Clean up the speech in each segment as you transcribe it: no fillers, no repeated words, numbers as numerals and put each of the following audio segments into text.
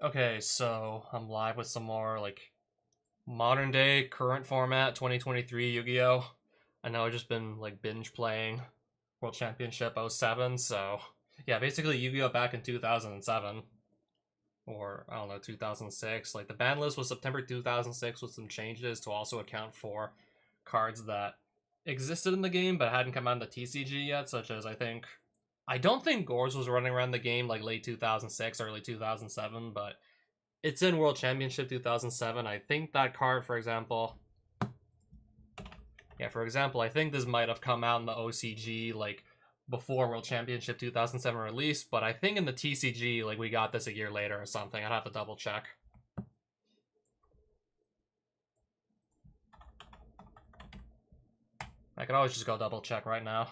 Okay, so I'm live with some more like modern day current format 2023 Yu-Gi-Oh! I know I've just been like binge playing World Championship '07, so yeah, basically Yu-Gi-Oh! Back in 2007 or I don't know 2006. Like the ban list was September 2006 with some changes to also account for cards that existed in the game but hadn't come out in the TCG yet, such as I don't think Gores was running around the game like late 2006, early 2007, but it's in World Championship 2007. I think that card, for example, I think this might have come out in the OCG like before World Championship 2007 release, but I think in the TCG, like we got this a year later or something. I'd have to double check. I could always just go double check right now.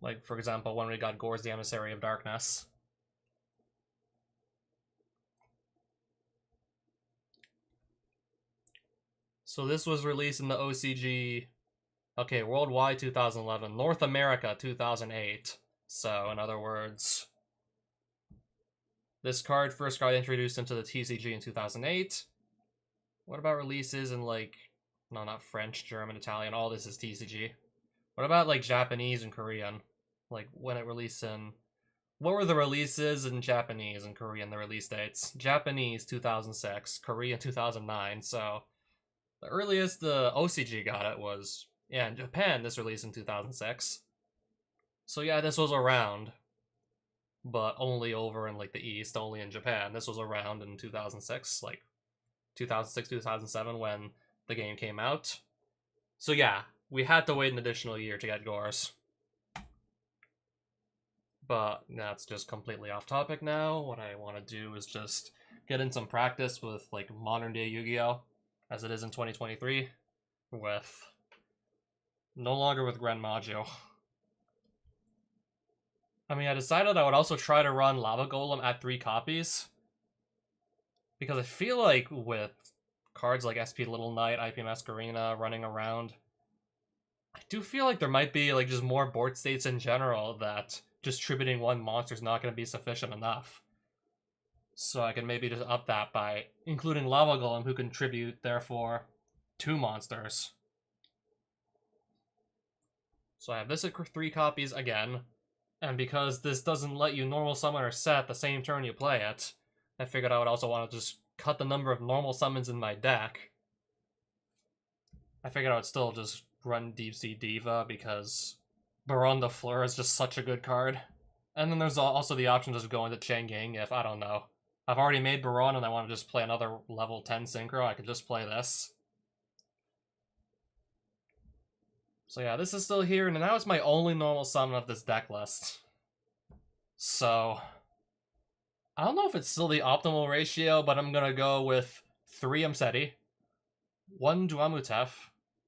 Like, for example, when we got Gores the Emissary of Darkness. So this was released in the OCG, okay, worldwide 2011, North America 2008. So, in other words, this card first got introduced into the TCG in 2008. What about releases in like, no, not French, German, Italian, all this is TCG. What about like Japanese and Korean? Like when it released in, what were the releases in Japanese and Korean, the release dates? Japanese 2006, Korea 2009, so the earliest the OCG got it was, yeah, in Japan, this released in 2006. So yeah, this was around, but only over in like the East, only in Japan. This was around in 2006, like 2006, 2007 when the game came out. So yeah, we had to wait an additional year to get Gores. But that's just completely off topic now. What I want to do is just get in some practice with like modern day Yu-Gi-Oh! As it is in 2023, with no longer with Grand Maggio. I mean, I decided I would also try to run Lava Golem at 3 copies, because I feel like with cards like SP Little Knight, IP Masquerena running around, I do feel like there might be like just more board states in general that just tributing one monster is not going to be sufficient enough. So I can maybe just up that by including Lava Golem, who can tribute, therefore, 2 monsters. So I have this at 3 copies again, and because this doesn't let you normal summon or set the same turn you play it, I figured I would also want to just cut the number of normal summons in my deck. I figured I would still just run Deep Sea Diva because Baron de Fleur is just such a good card. And then there's also the option to just go into Changing if, I don't know, I've already made Baron and I want to just play another level 10 Synchro, I could just play this. So yeah, this is still here, and now it's my only normal summon of this deck list. So, I don't know if it's still the optimal ratio, but I'm gonna go with 3 Mseti, 1 Duamutef,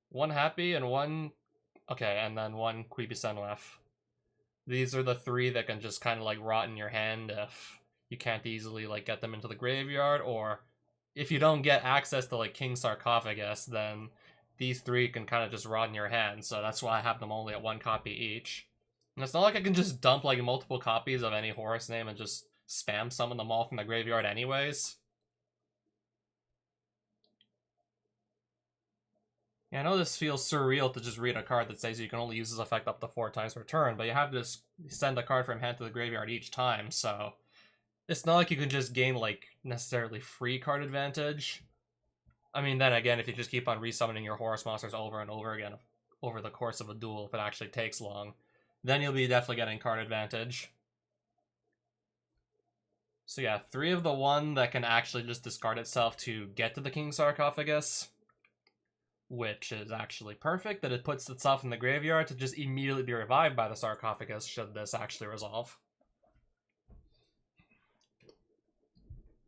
1 Happy, and 1... okay, and then 1 Quibi Senwef. These are the 3 that can just kind of like rot in your hand if you can't easily like get them into the graveyard, or if you don't get access to like King Sarcophagus, then these 3 can kind of just rot in your hand, so that's why I have them only at 1 copy each. And it's not like I can just dump like multiple copies of any Horus name and just spam summon them all from the graveyard anyways. Yeah, I know this feels surreal to just read a card that says you can only use this effect up to 4 times per turn, but you have to send a card from hand to the graveyard each time, so it's not like you can just gain like necessarily free card advantage. I mean, then again, if you just keep on resummoning your Horus monsters over and over again over the course of a duel, if it actually takes long, then you'll be definitely getting card advantage. So yeah, 3 of the 1 that can actually just discard itself to get to the King Sarcophagus, which is actually perfect, that it puts itself in the graveyard to just immediately be revived by the Sarcophagus should this actually resolve.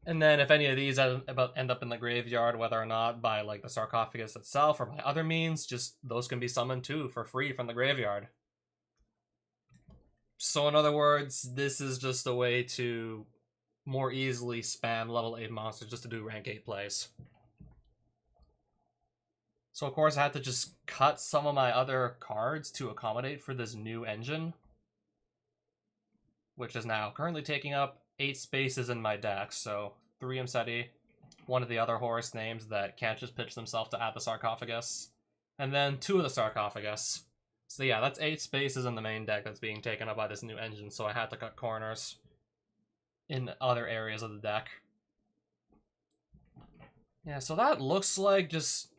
And then if any of these end up in the graveyard, whether or not by like the Sarcophagus itself or by other means, just those can be summoned too for free from the graveyard. So in other words, this is just a way to more easily spam level 8 monsters just to do rank 8 plays. So of course I had to just cut some of my other cards to accommodate for this new engine. which is now currently taking up 8 spaces in my deck, so 3 Imseti, one of the other Horus names that can't just pitch themselves to add the Sarcophagus, and then 2 of the Sarcophagus. So yeah, that's 8 spaces in the main deck that's being taken up by this new engine, so I had to cut corners in other areas of the deck. Yeah, so that looks like just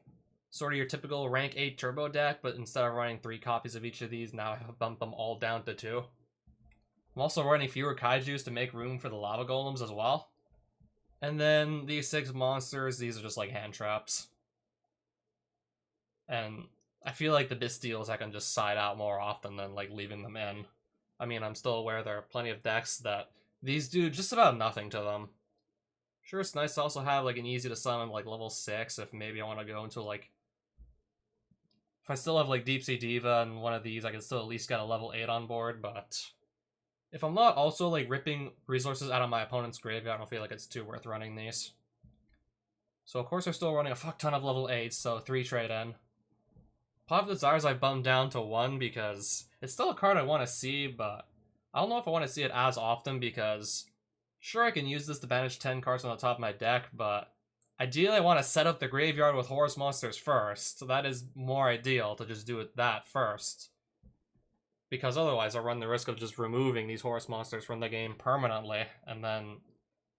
sort of your typical rank 8 turbo deck, but instead of running 3 copies of each of these, now I have bumped them all down to 2. I'm also running fewer kaijus to make room for the lava golems as well. And then these 6 monsters, these are just like hand traps. And I feel like the Bystials I can just side out more often than like leaving them in. I mean, I'm still aware there are plenty of decks that these do just about nothing to them. Sure, it's nice to also have like an easy to summon like level 6 if maybe I want to go into like... If I still have like Deep Sea Diva and one of these, I can still at least get a level 8 on board, but... If I'm not also like ripping resources out of my opponent's graveyard, I don't feel like it's too worth running these. So of course we're still running a fuck ton of level 8s, so 3 trade in. Pot of Desires I bumped down to 1 because it's still a card I want to see, but I don't know if I want to see it as often because sure I can use this to banish 10 cards on the top of my deck, but ideally I want to set up the graveyard with Horus monsters first, so that is more ideal to just do it that first. Because otherwise I'll run the risk of just removing these Horus monsters from the game permanently, and then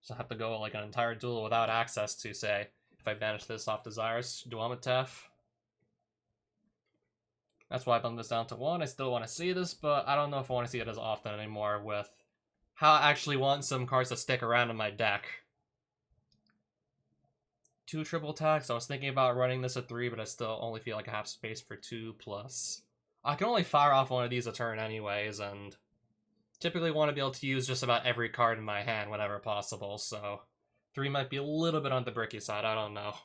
just have to go like an entire duel without access to, say, if I banish this off Desires, Duelingbook. That's why I bumped this down to 1. I still want to see this, but I don't know if I want to see it as often anymore with how I actually want some cards to stick around in my deck. 2 triple attacks. I was thinking about running this at 3, but I still only feel like I have space for 2 plus. I can only fire off one of these a turn anyways, and typically want to be able to use just about every card in my hand whenever possible, so 3 might be a little bit on the bricky side, I don't know.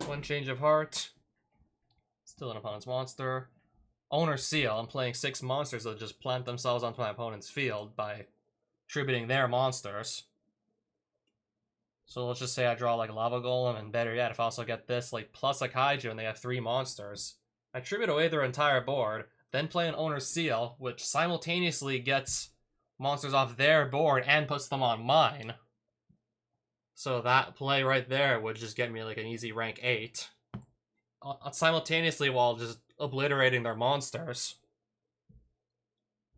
1 change of heart. Still an opponent's monster. Owner's Seal. I'm playing 6 monsters that just plant themselves onto my opponent's field by tributing their monsters. So let's just say I draw like Lava Golem, and better yet, if I also get this, like plus a Kaiju and they have 3 monsters. I tribute away their entire board, then play an Owner's Seal, which simultaneously gets monsters off their board and puts them on mine. So that play right there would just get me like an easy rank 8. Simultaneously while just obliterating their monsters.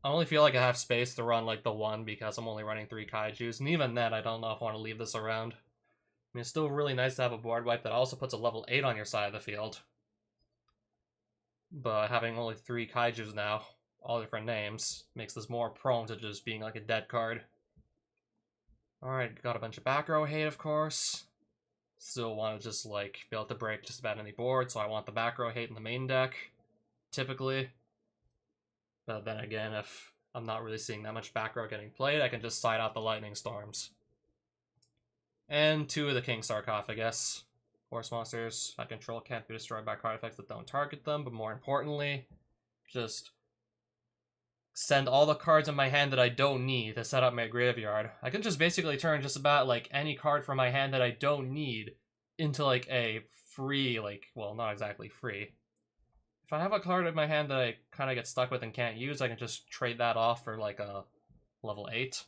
I only feel like I have space to run like the 1 because I'm only running 3 kaijus, and even then I don't know if I want to leave this around. I mean, it's still really nice to have a board wipe that also puts a level 8 on your side of the field. But having only 3 kaijus now, all different names, makes this more prone to just being like a dead card. Alright, got a bunch of back row hate, of course. Still want to just like be able to break just about any board, so I want the back row hate in the main deck, typically. But then again, if I'm not really seeing that much back row getting played, I can just side out the Lightning Storms. And 2 of the King Sarcophagus. Horus monsters I control can't be destroyed by card effects that don't target them, but more importantly, just send all the cards in my hand that I don't need to set up my graveyard. I can just basically turn just about like any card from my hand that I don't need into like a free, like, well, not exactly free. If I have a card in my hand that I kind of get stuck with and can't use, I can just trade that off for like a level 8.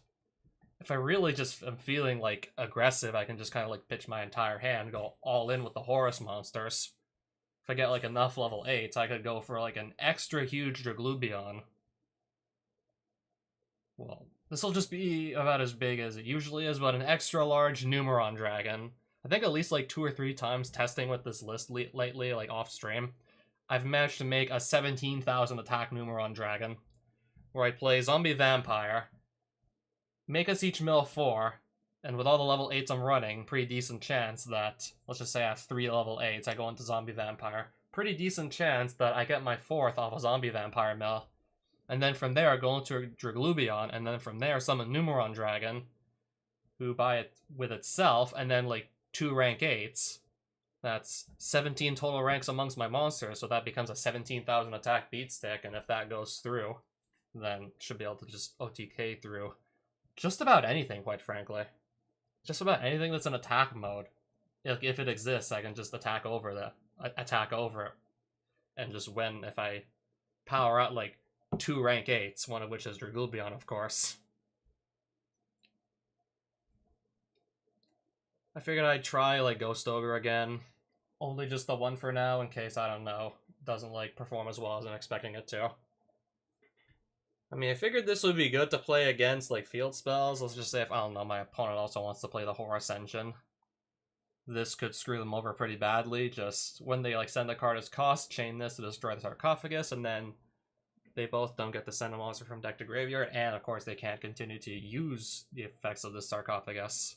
If I really just am feeling like aggressive, I can just kind of like pitch my entire hand, go all in with the Horus monsters. If I get like enough level 8s, I could go for like an extra huge Draglubion. Well, this will just be about as big as it usually is, but an extra large Numeron Dragon. I think at least like 2 or 3 times testing with this list lately, like off stream, I've managed to make a 17,000 attack Numeron Dragon, where I play Zombie Vampire, make us each mill 4, and with all the level 8s I'm running, pretty decent chance that, let's just say I have 3 level 8s, I go into Zombie Vampire, pretty decent chance that I get my 4th off a Zombie Vampire mill. And then from there, I go into a Draglubion, and then from there, summon Numeron Dragon, who by it with itself, and then like 2 rank 8s. That's 17 total ranks amongst my monsters, so that becomes a 17,000 attack beatstick, and if that goes through, then should be able to just OTK through just about anything, quite frankly. Just about anything that's in attack mode. If it exists, I can just attack over it, and just win if I power out, like, 2 rank 8s, one of which is Dragulbion, of course. I figured I'd try, like, Ghost Ogre again. Only just the one for now, in case, I don't know, doesn't, like, perform as well as I'm expecting it to. I mean, I figured this would be good to play against, like, field spells. Let's just say if, I don't know, my opponent also wants to play the Horus engine. This could screw them over pretty badly. Just when they, like, send a card as cost, chain this to destroy the sarcophagus, and then they both don't get to send a monster from deck to graveyard, and, of course, they can't continue to use the effects of this sarcophagus.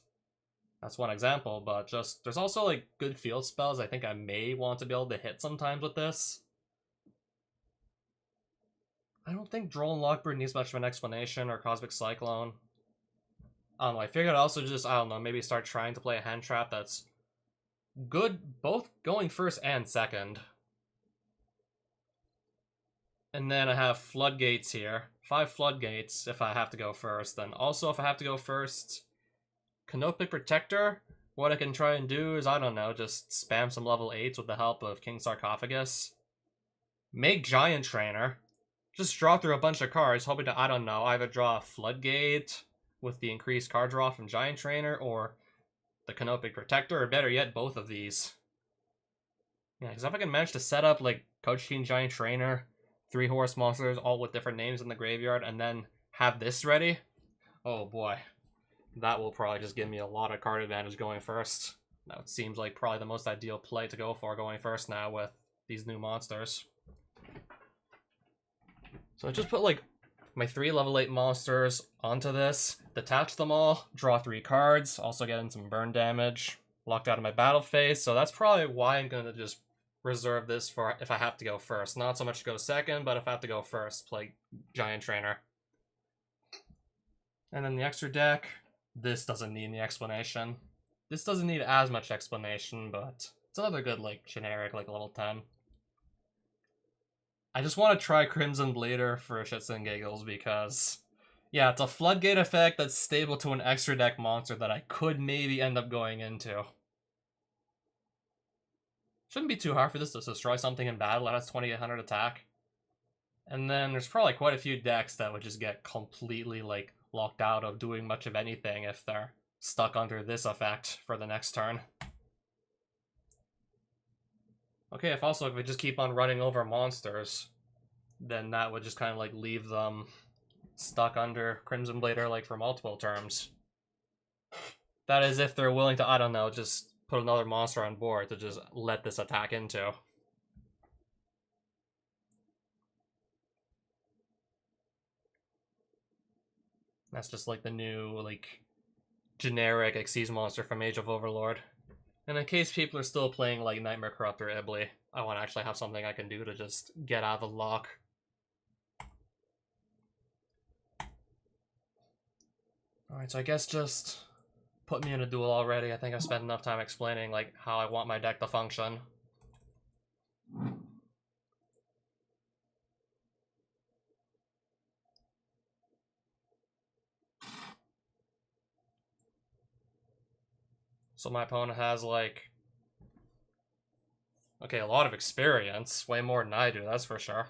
That's one example, but just, there's also, like, good field spells I think I may want to be able to hit sometimes with this. I don't think Droll and Lockbird needs much of an explanation, or Cosmic Cyclone. I don't know, I figured I'd also just, I don't know, maybe start trying to play a hand trap that's good, both going first and second. And then I have Floodgates here. 5 Floodgates if I have to go first. Then also if I have to go first, Canopic Protector. What I can try and do is, I don't know, just spam some level 8s with the help of King Sarcophagus. Make Giant Trainer. Just draw through a bunch of cards, hoping to, I don't know, either draw a Floodgate with the increased card draw from Giant Trainer, or the Canopic Protector, or better yet, both of these. Yeah, because if I can manage to set up, like, Coach King Giant Trainer, 3 Horus monsters, all with different names in the graveyard, and then have this ready, oh boy. That will probably just give me a lot of card advantage going first. That seems like probably the most ideal play to go for going first now with these new monsters. So I just put, like, my 3 level 8 monsters onto this, detach them all, draw 3 cards, also getting some burn damage, locked out of my battle phase, so that's probably why I'm gonna just reserve this for if I have to go first. Not so much to go second, but if I have to go first, play Giant Trainer. And then the extra deck, this doesn't need any explanation. This doesn't need as much explanation, but it's another good, like, generic, like, level 10. I just want to try Crimson Bleeder for shits and giggles because, yeah, it's a Floodgate effect that's stable to an extra deck monster that I could maybe end up going into. Shouldn't be too hard for this to destroy something in battle that has 2800 attack. And then there's probably quite a few decks that would just get completely, like, locked out of doing much of anything if they're stuck under this effect for the next turn. Okay, if we just keep on running over monsters, then that would just kind of, like, leave them stuck under Crimson Blader, like, for multiple turns. That is if they're willing to, I don't know, just put another monster on board to just let this attack into. That's just, like, the new, like, generic Xyz monster from Age of Overlord. And in case people are still playing, like, Nightmare Corrupt or Ibly, I want to actually have something I can do to just get out of the lock. Alright, so I guess just put me in a duel already. I think I've spent enough time explaining, like, how I want my deck to function. So my opponent has, like, okay, a lot of experience. Way more than I do, that's for sure.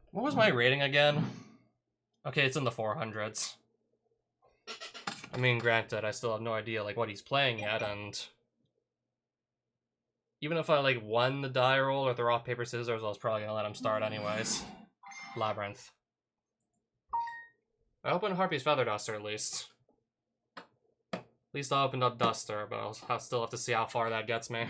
What was my rating again? Okay, it's in the 400s. I mean, granted, I still have no idea, like, what he's playing yet, and even if I, like, won the die roll or the rock, paper, scissors, I was probably gonna let him start anyways. Labyrinth. I opened Harpy's Feather Duster, at least. At least I opened up Duster, but I'll still have to see how far that gets me.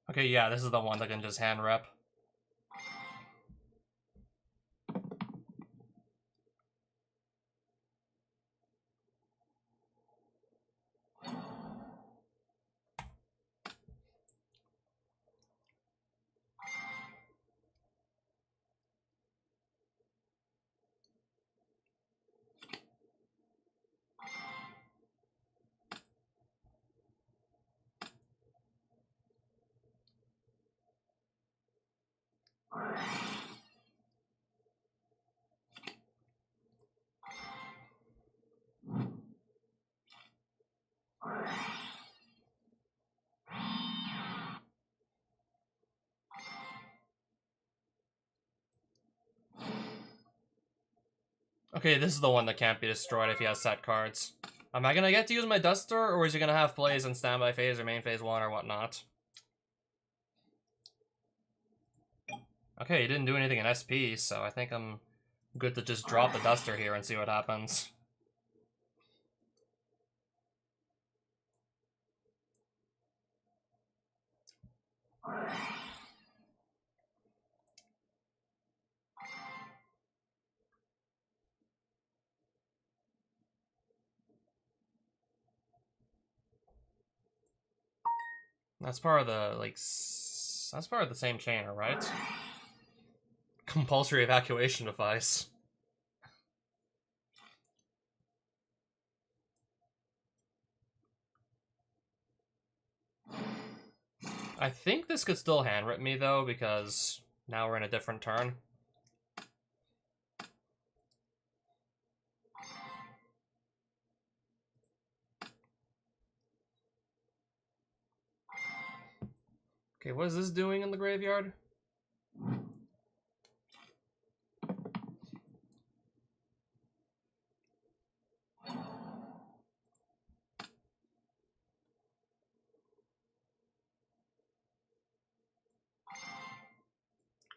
Okay, yeah, this is the one that can just hand rep. Okay, this is the one that can't be destroyed if he has set cards. Am I gonna get to use my Duster, or is he gonna have plays in standby phase or main phase 1 or whatnot? Okay, he didn't do anything in SP, so I think I'm good to just drop the Duster here and see what happens. That's part of the, like, that's part of the same chain, right? Compulsory evacuation device. I think this could still hand rip me, though, because now we're in a different turn. Okay, what is this doing in the graveyard?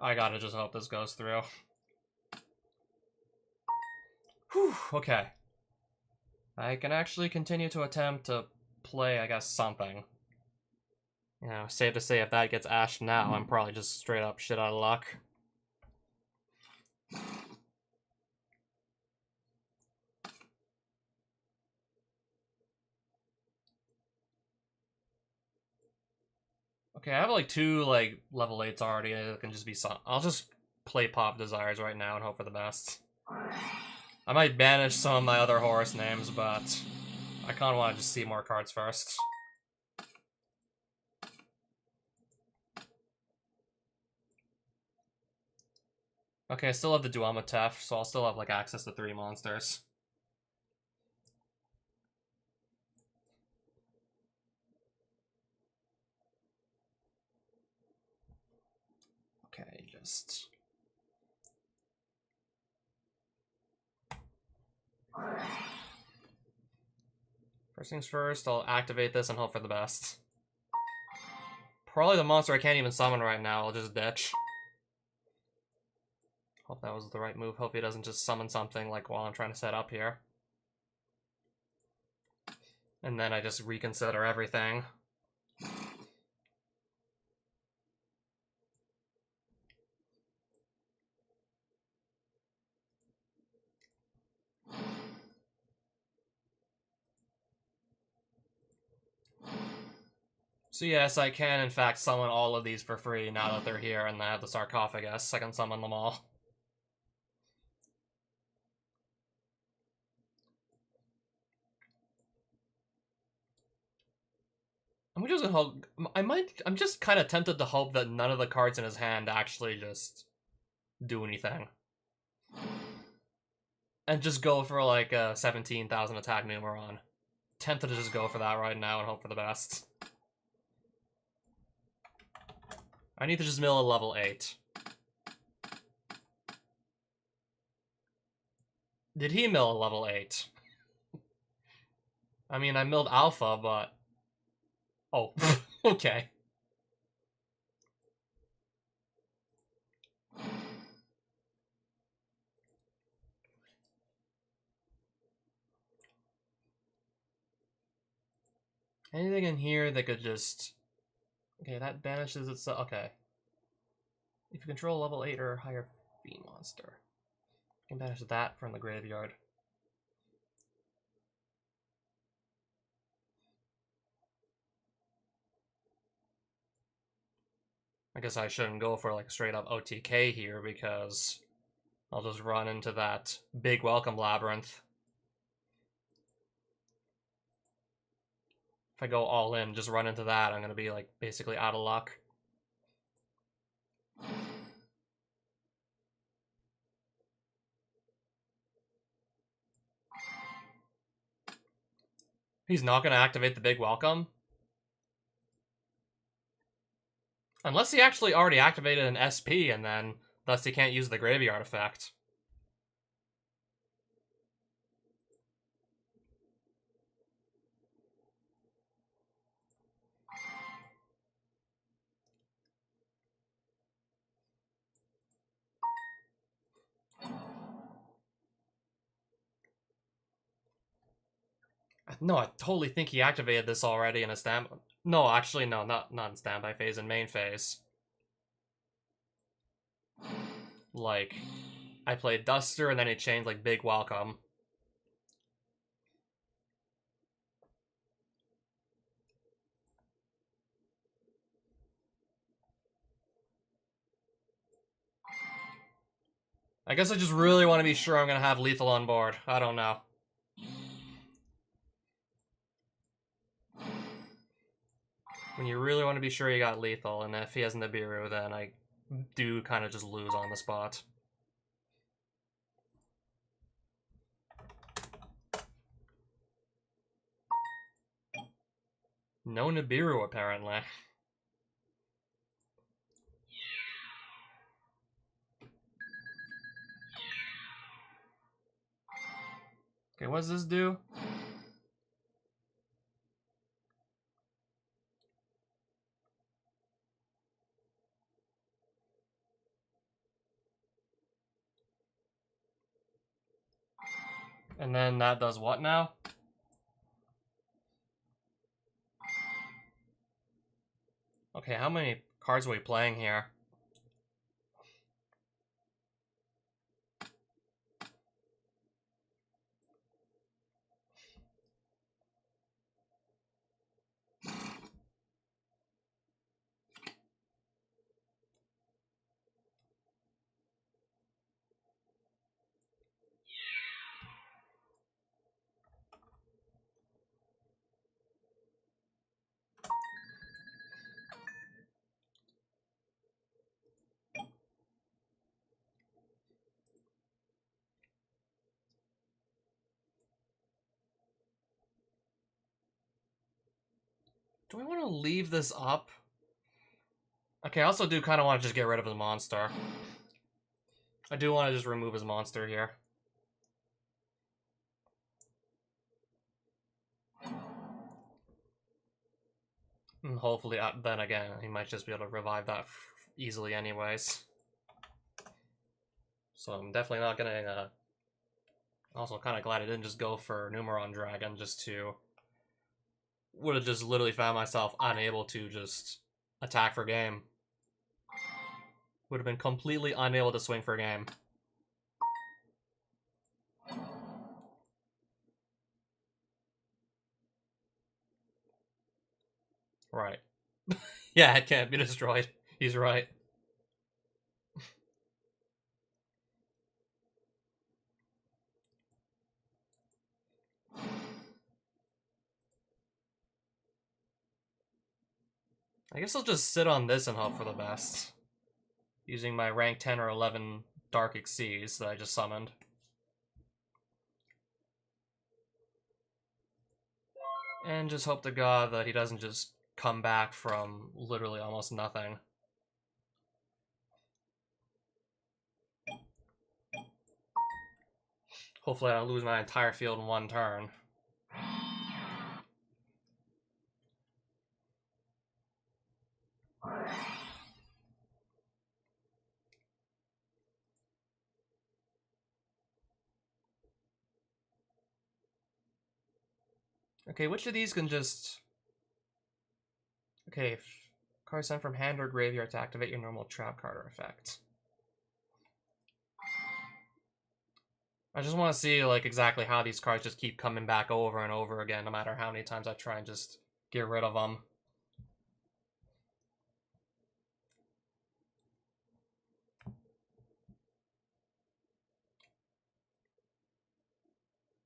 I gotta just hope this goes through. Whew, okay. I can actually continue to attempt to play, I guess, something. You know, safe to say if that gets ashed now, I'm probably just straight up shit out of luck. Okay, I have like 2 like level 8s already. It can just be some. I'll just play Pop Desires right now and hope for the best. I might banish some of my other Horus names, but I kind of want to just see more cards first. Okay, I still have the Duelingbook, so I'll still have like access to 3 monsters. Okay, just... First things first, I'll activate this and hope for the best. Probably the monster I can't even summon right now, I'll just ditch. Hope that was the right move. Hope he doesn't just summon something like while I'm trying to set up here. And then I just reconsider everything. So yes, I can in fact summon all of these for free now that they're here and I have the sarcophagus. I can summon them all. I'm just gonna hope. I'm just kind of tempted to hope that none of the cards in his hand actually just do anything. And just go for like a 17,000 attack Numeron. Tempted to just go for that right now and hope for the best. I need to just mill a level 8. Did he mill a level 8? I mean, I milled Alpha, but... Oh, okay. Anything in here that could just... Okay, that banishes itself. Okay. If you control a level 8 or higher fiend monster, you can banish that from the graveyard. I guess I shouldn't go for like straight up OTK here because I'll just run into that big welcome labyrinth. If I go all in, just run into that, I'm gonna be like basically out of luck. He's not gonna activate the big welcome? Unless he actually already activated an SP and then thus he can't use the graveyard effect. No, I totally think he activated this already in a stand. No, actually, no, not in standby phase, in main phase. Like, I played Duster and then he changed like big welcome. I guess I just really want to be sure I'm gonna have lethal on board. I don't know. When you really want to be sure you got lethal, and if he has Nibiru, then I do kind of just lose on the spot. No Nibiru, apparently. Okay, what does this do? And then that does what now? Okay, how many cards are we playing here? Do I want to leave this up? Okay, I also do kind of want to just get rid of his monster. I do want to just remove his monster here. And hopefully, then again, he might just be able to revive that easily anyways. So I'm definitely not gonna, also kind of glad I didn't just go for Numeron Dragon, just to... Would have just literally found myself unable to just attack for game. Would have been completely unable to swing for game. Right. Yeah, it can't be destroyed. He's right. I guess I'll just sit on this and hope for the best. Using my rank 10 or 11 Dark Exceeds that I just summoned. And just hope to God that he doesn't just come back from literally almost nothing. Hopefully I don't lose my entire field in one turn. Okay, which of these can just... Okay, card sent from hand or graveyard to activate your normal trap card or effect. I just want to see like exactly how these cards just keep coming back over and over again, no matter how many times I try and just get rid of them.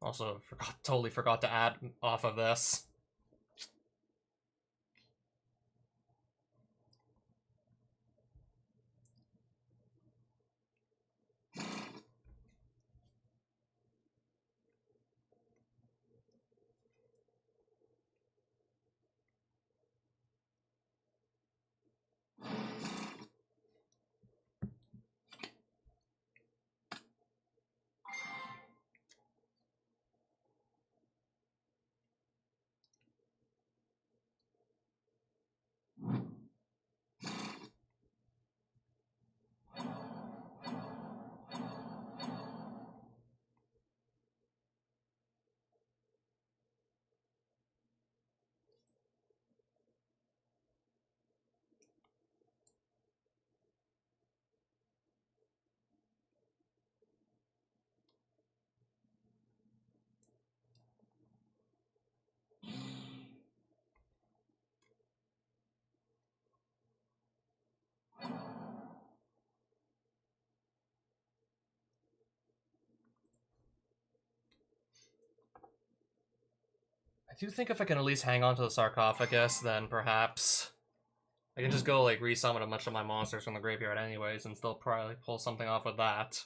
Also, totally forgot to add off of this. do think if I can at least hang on to the sarcophagus, then perhaps I can just go, like, resummon a bunch of my monsters from the graveyard anyways, and still probably pull something off with that.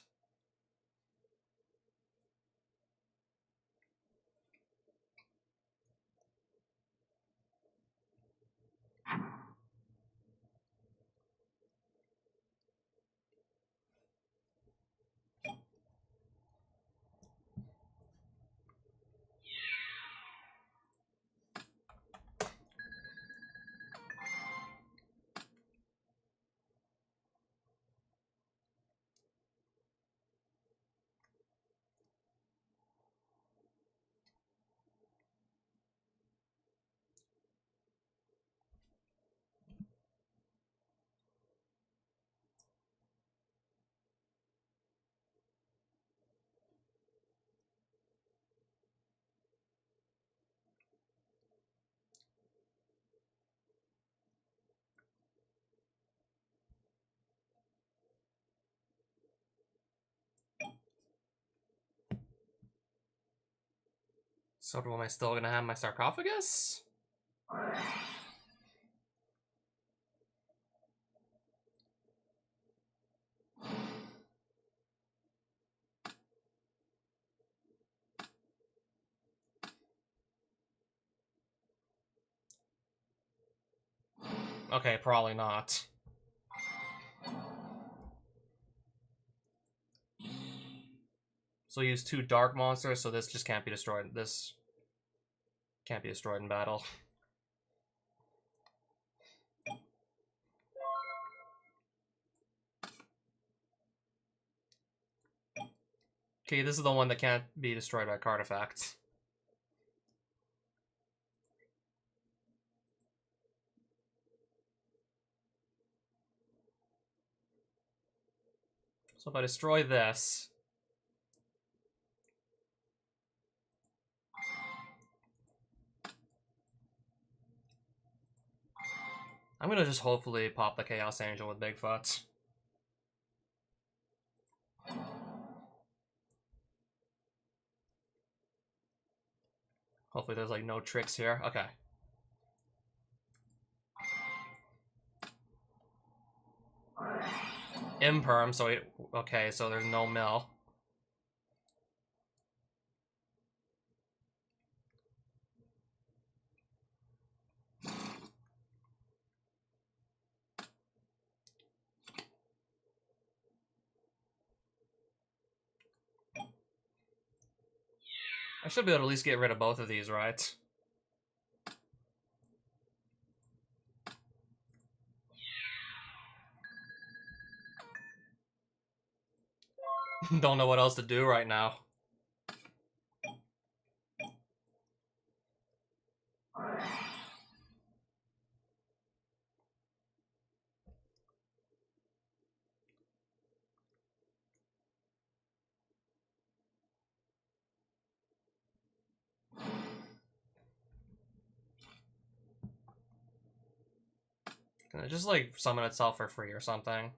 So am I still gonna have my sarcophagus? Okay, probably not. So use 2 dark monsters, so this just can't be destroyed. This can't be destroyed in battle. Okay, this is the one that can't be destroyed by card effects. So if I destroy this... I'm gonna just hopefully pop the Chaos Angel with Bigfoot. Hopefully there's, like, no tricks here. Okay. Imperm, so okay, so there's no mill. I should be able to at least get rid of both of these, right? Don't know what else to do right now. Can it just, like, summon itself for free or something?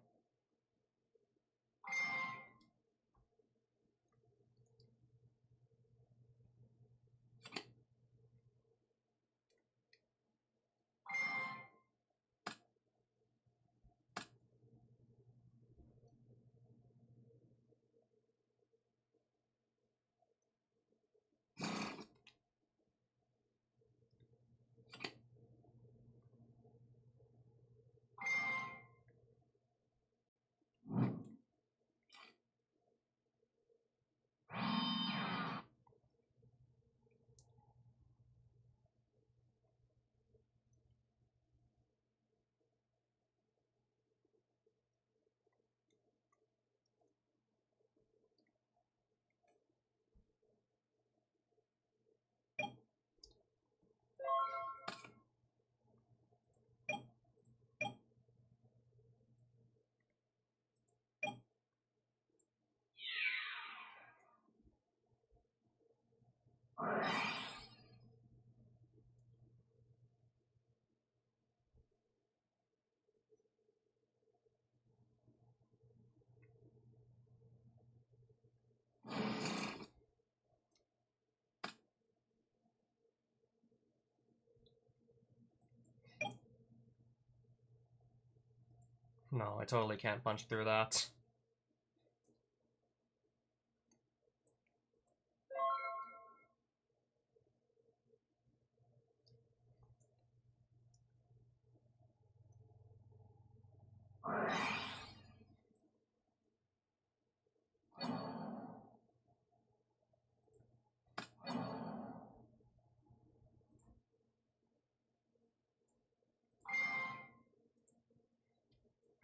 No, I totally can't punch through that.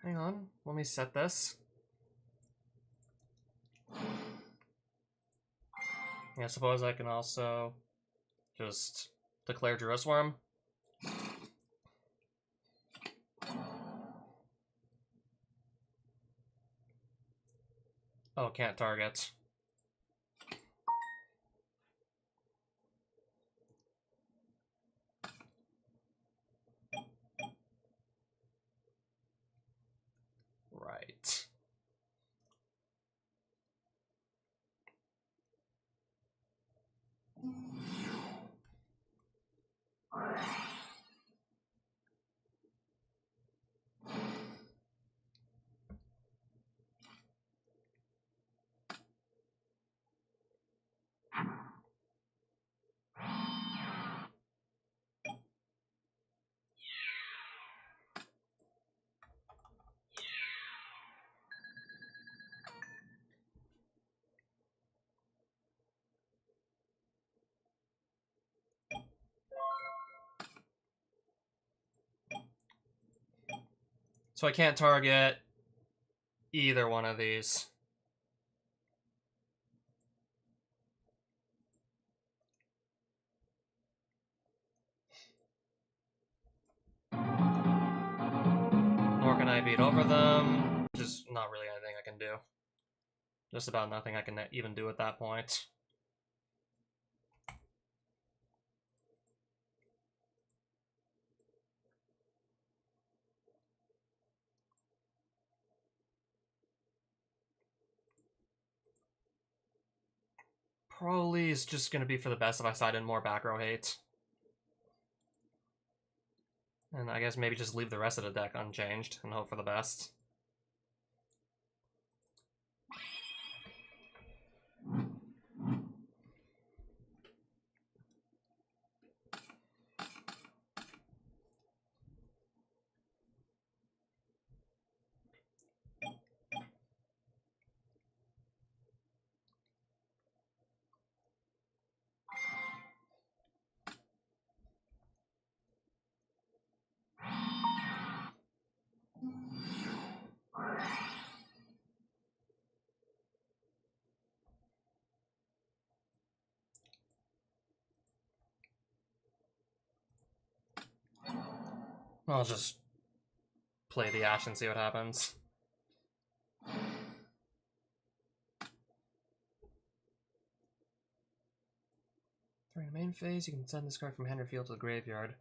Hang on, let me set this. Yeah, I suppose I can also just declare Jerusalem. Oh, can't target. Right. So I can't target either one of these. Nor can I beat over them. Just not really anything I can do. Just about nothing I can even do at that point. Probably is just going to be for the best if I side in more back row hate. And I guess maybe just leave the rest of the deck unchanged and hope for the best. I'll just play the Ash and see what happens. During the main phase, you can send this card from hand or field to the graveyard.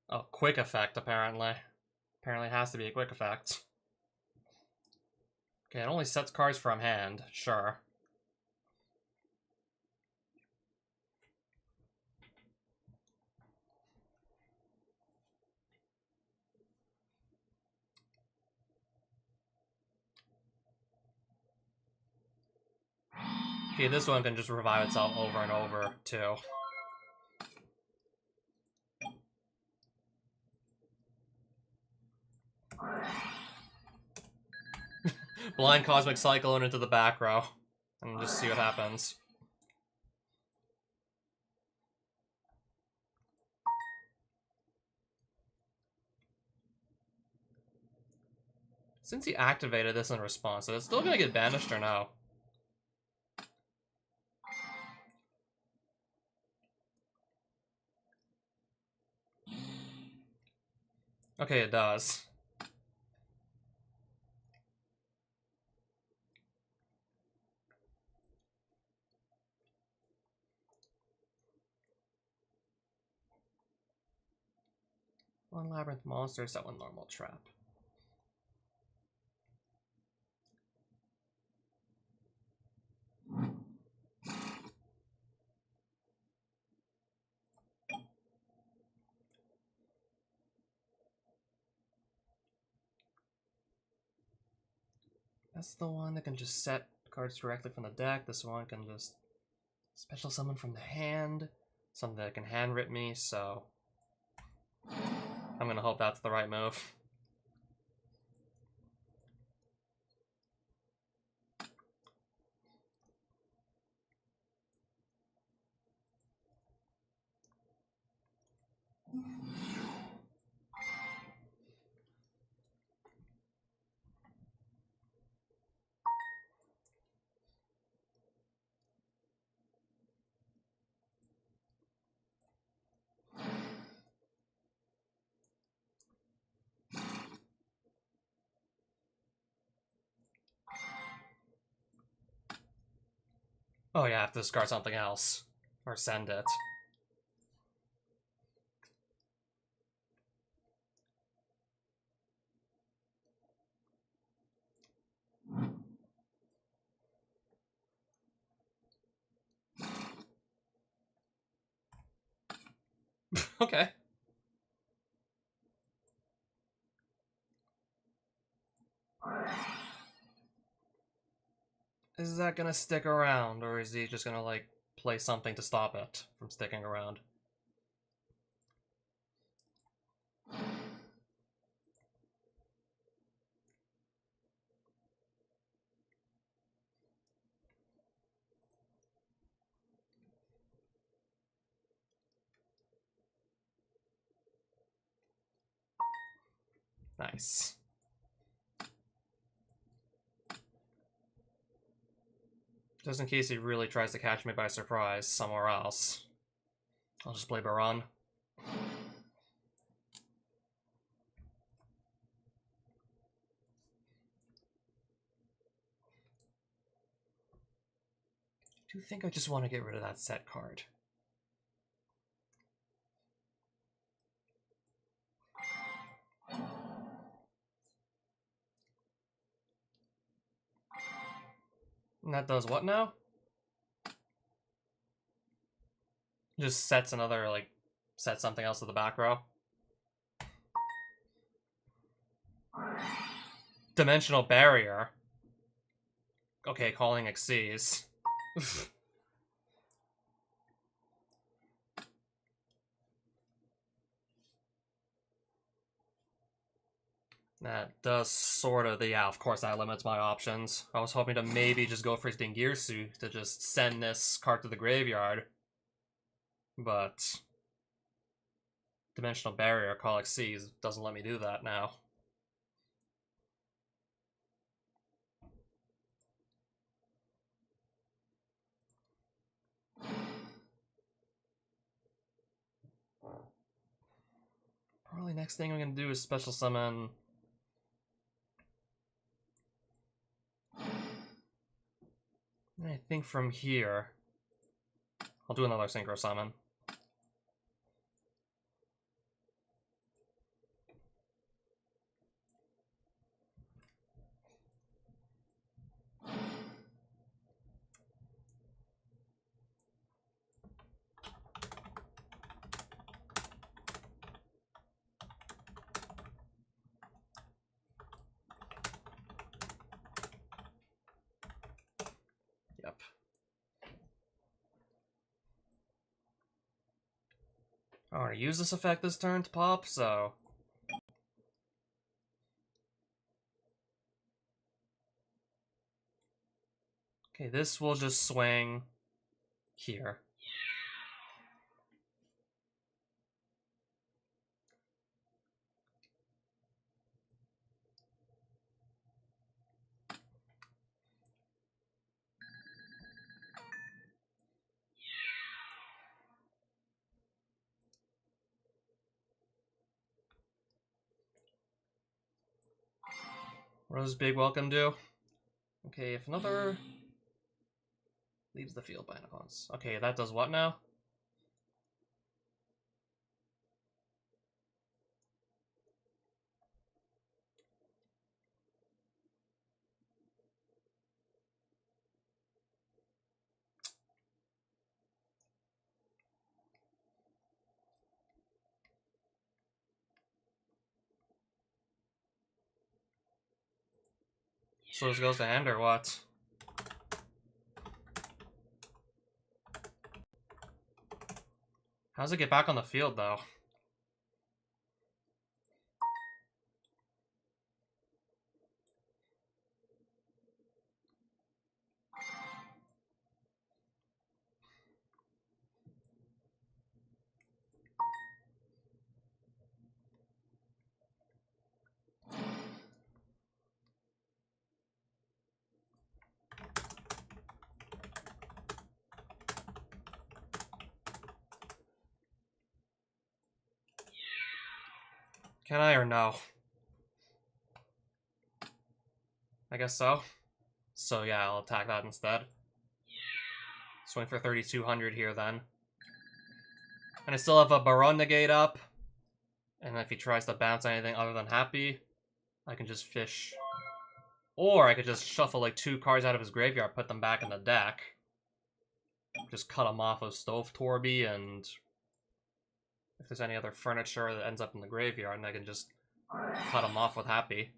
Oh, quick effect, apparently. Apparently it has to be a quick effect. Okay, it only sets cards from hand, sure. Okay, this one can just revive itself over and over, too. Blind Cosmic Cyclone into the back row. And just see what happens. Since he activated this in response, is it still gonna get banished or no? Okay, it does. One Labyrinth monster, set one normal trap. That's the one that can just set cards directly from the deck. This one can just special summon from the hand. Something that can hand rip me, so I'm gonna hope that's the right move. Oh yeah, I have to discard something else. Or send it. Okay. Is that gonna stick around, or is he just gonna, like, play something to stop it from sticking around? Nice. Just in case he really tries to catch me by surprise somewhere else, I'll just play Baron. I do think I just want to get rid of that set card. And that does what now? Just sets another, like, sets something else to the back row. Dimensional barrier. Okay, calling Xyz. That does sort of, yeah, of course that limits my options. I was hoping to maybe just go for Dingirsu to just send this card to the graveyard. But Dimensional Barrier, Call Xyz doesn't let me do that now. Probably next thing I'm gonna do is special summon. I think from here, I'll do another Synchro Summon. Yep. I want to use this effect this turn to pop, so... Okay, this will just swing here. What does Big Welcome do? Okay, if another leaves the field by an opponent's. Okay, that does what now? So this goes to hand or what? How does it get back on the field, though? Can I or no? I guess so. So yeah, I'll attack that instead. Swing for 3,200 here then. And I still have a Baron Negate up. And if he tries to bounce anything other than happy, I can just fish. Or I could just shuffle like 2 cards out of his graveyard, put them back in the deck. Just cut him off of Stove Torby, and if there's any other furniture that ends up in the graveyard, and I can just cut him off with happy.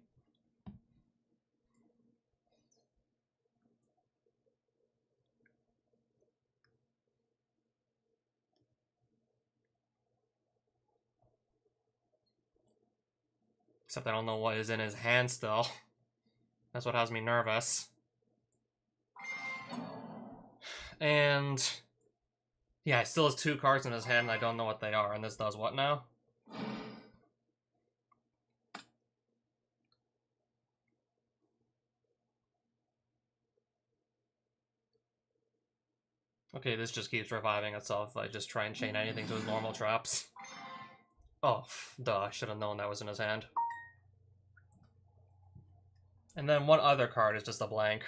Except I don't know what is in his hand still. That's what has me nervous. And yeah, he still has 2 cards in his hand and I don't know what they are. And this does what now? Okay, this just keeps reviving itself. I just try and chain anything to his normal traps. Oh, duh, I should have known that was in his hand. And then one other card is just a blank.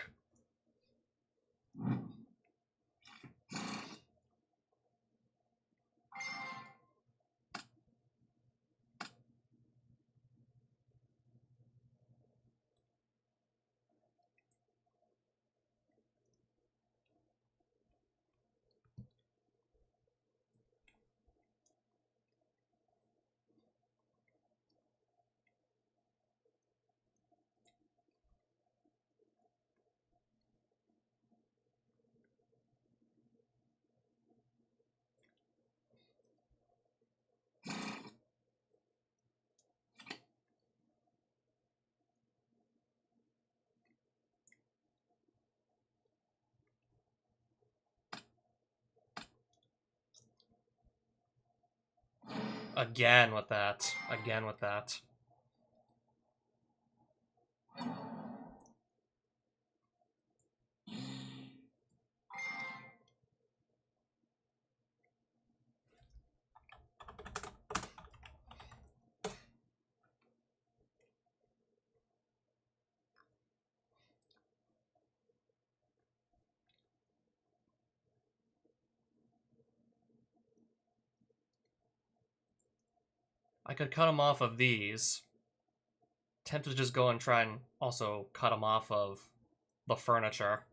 Again with that. Again with that. I could cut him off of these. Tempted to just go and try and also cut him off of the furniture.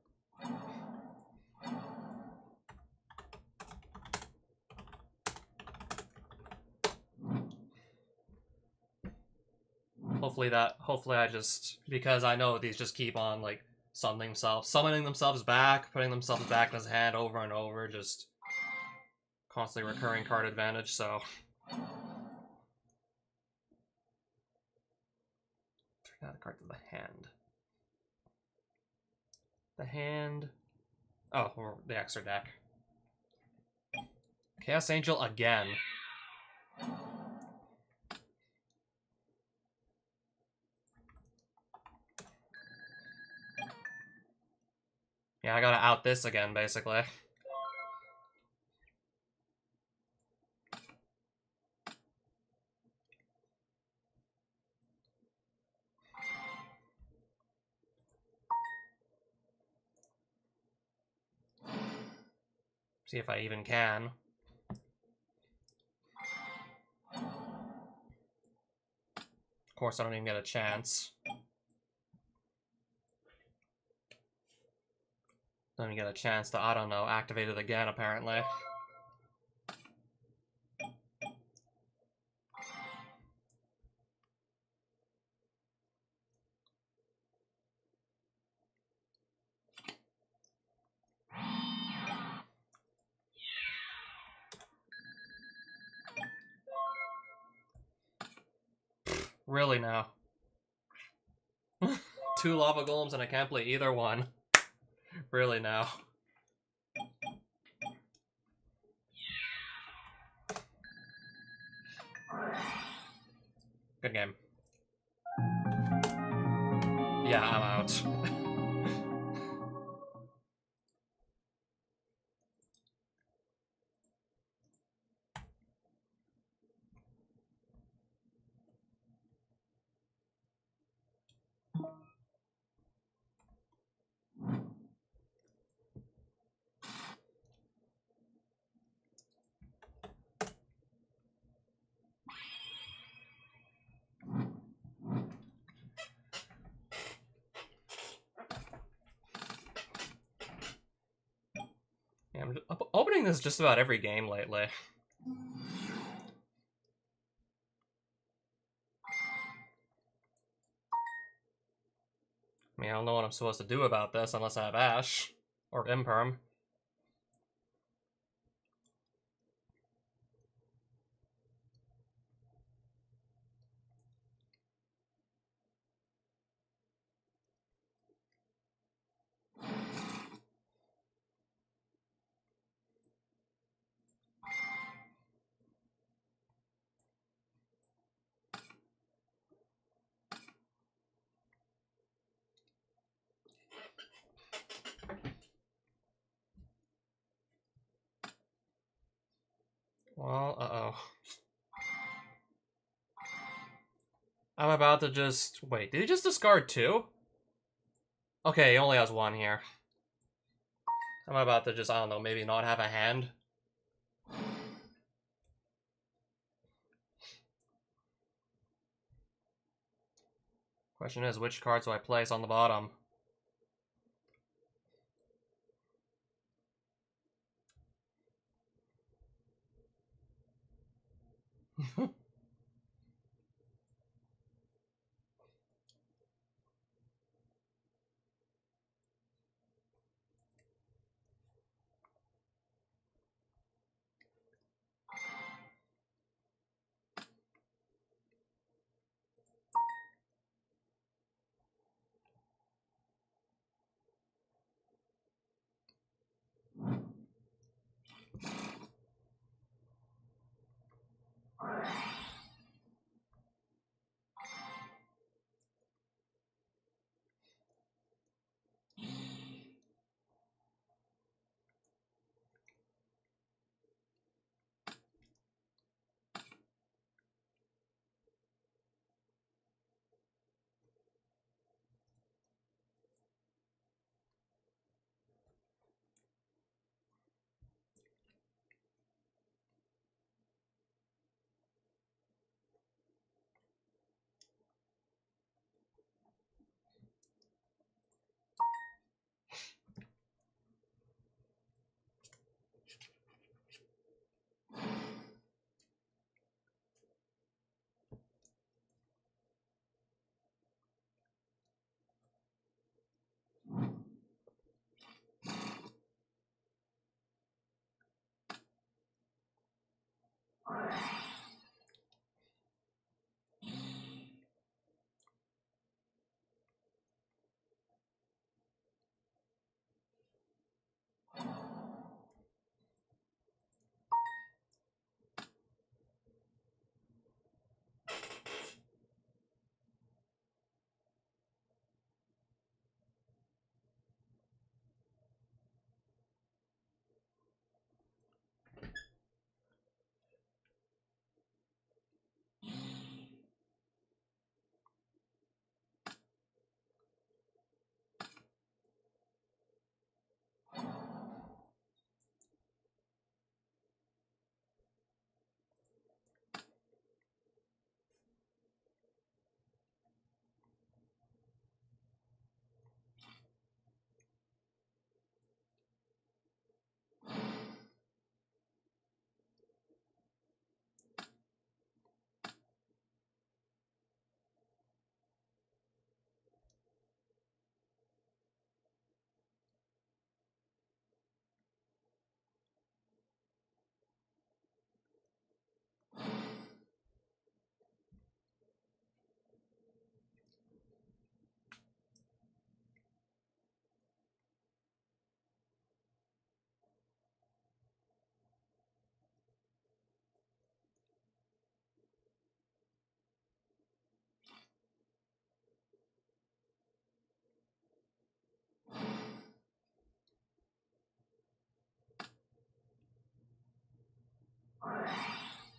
Hopefully I just, because I know these just keep on like summoning themselves back, putting themselves back in his hand over and over, just constantly recurring card advantage, so. Now the card to the hand. The hand. Oh, or the extra deck. Chaos Angel again. Yeah, I gotta out this again, basically. See if I even can. Of course, I don't even get a chance. Don't even get a chance to, I don't know, activate it again, apparently. Really now. 2 lava golems and I can't play either one. Really now. Good game. Yeah, I'm out. Yeah, I'm opening this just about every game lately. I mean, I don't know what I'm supposed to do about this unless I have Ash. Or Imperm. Well, uh-oh. I'm about to just... Wait, did he just discard 2? Okay, he only has 1 here. I'm about to just, I don't know, maybe not have a hand. Question is, which cards do I place on the bottom?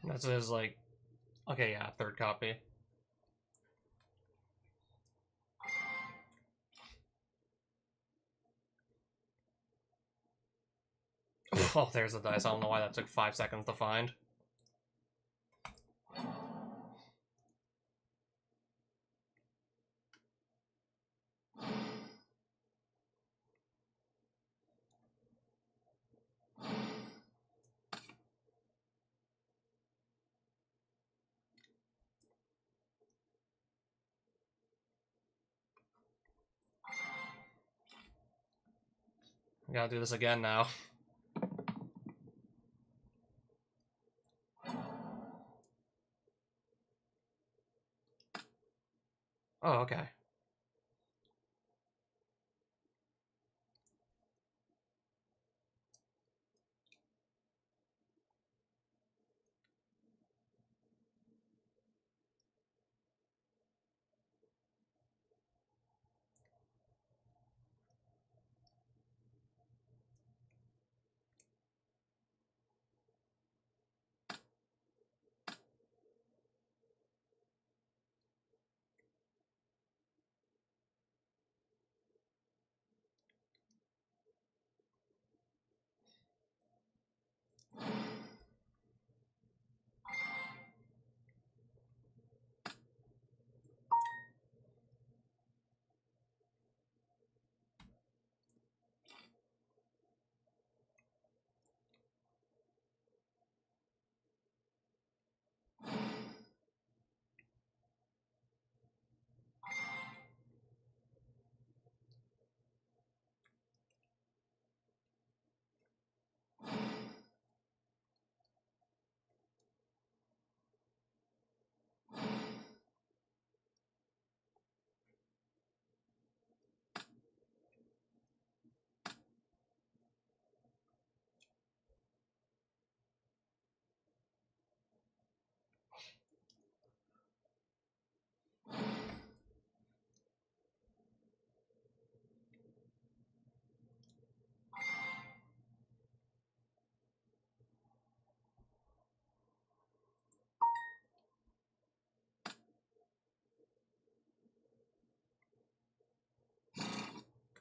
That's his, like... Okay, yeah, third copy. Oh, there's the dice. I don't know why that took 5 seconds to find. I gotta do this again now. Oh, okay.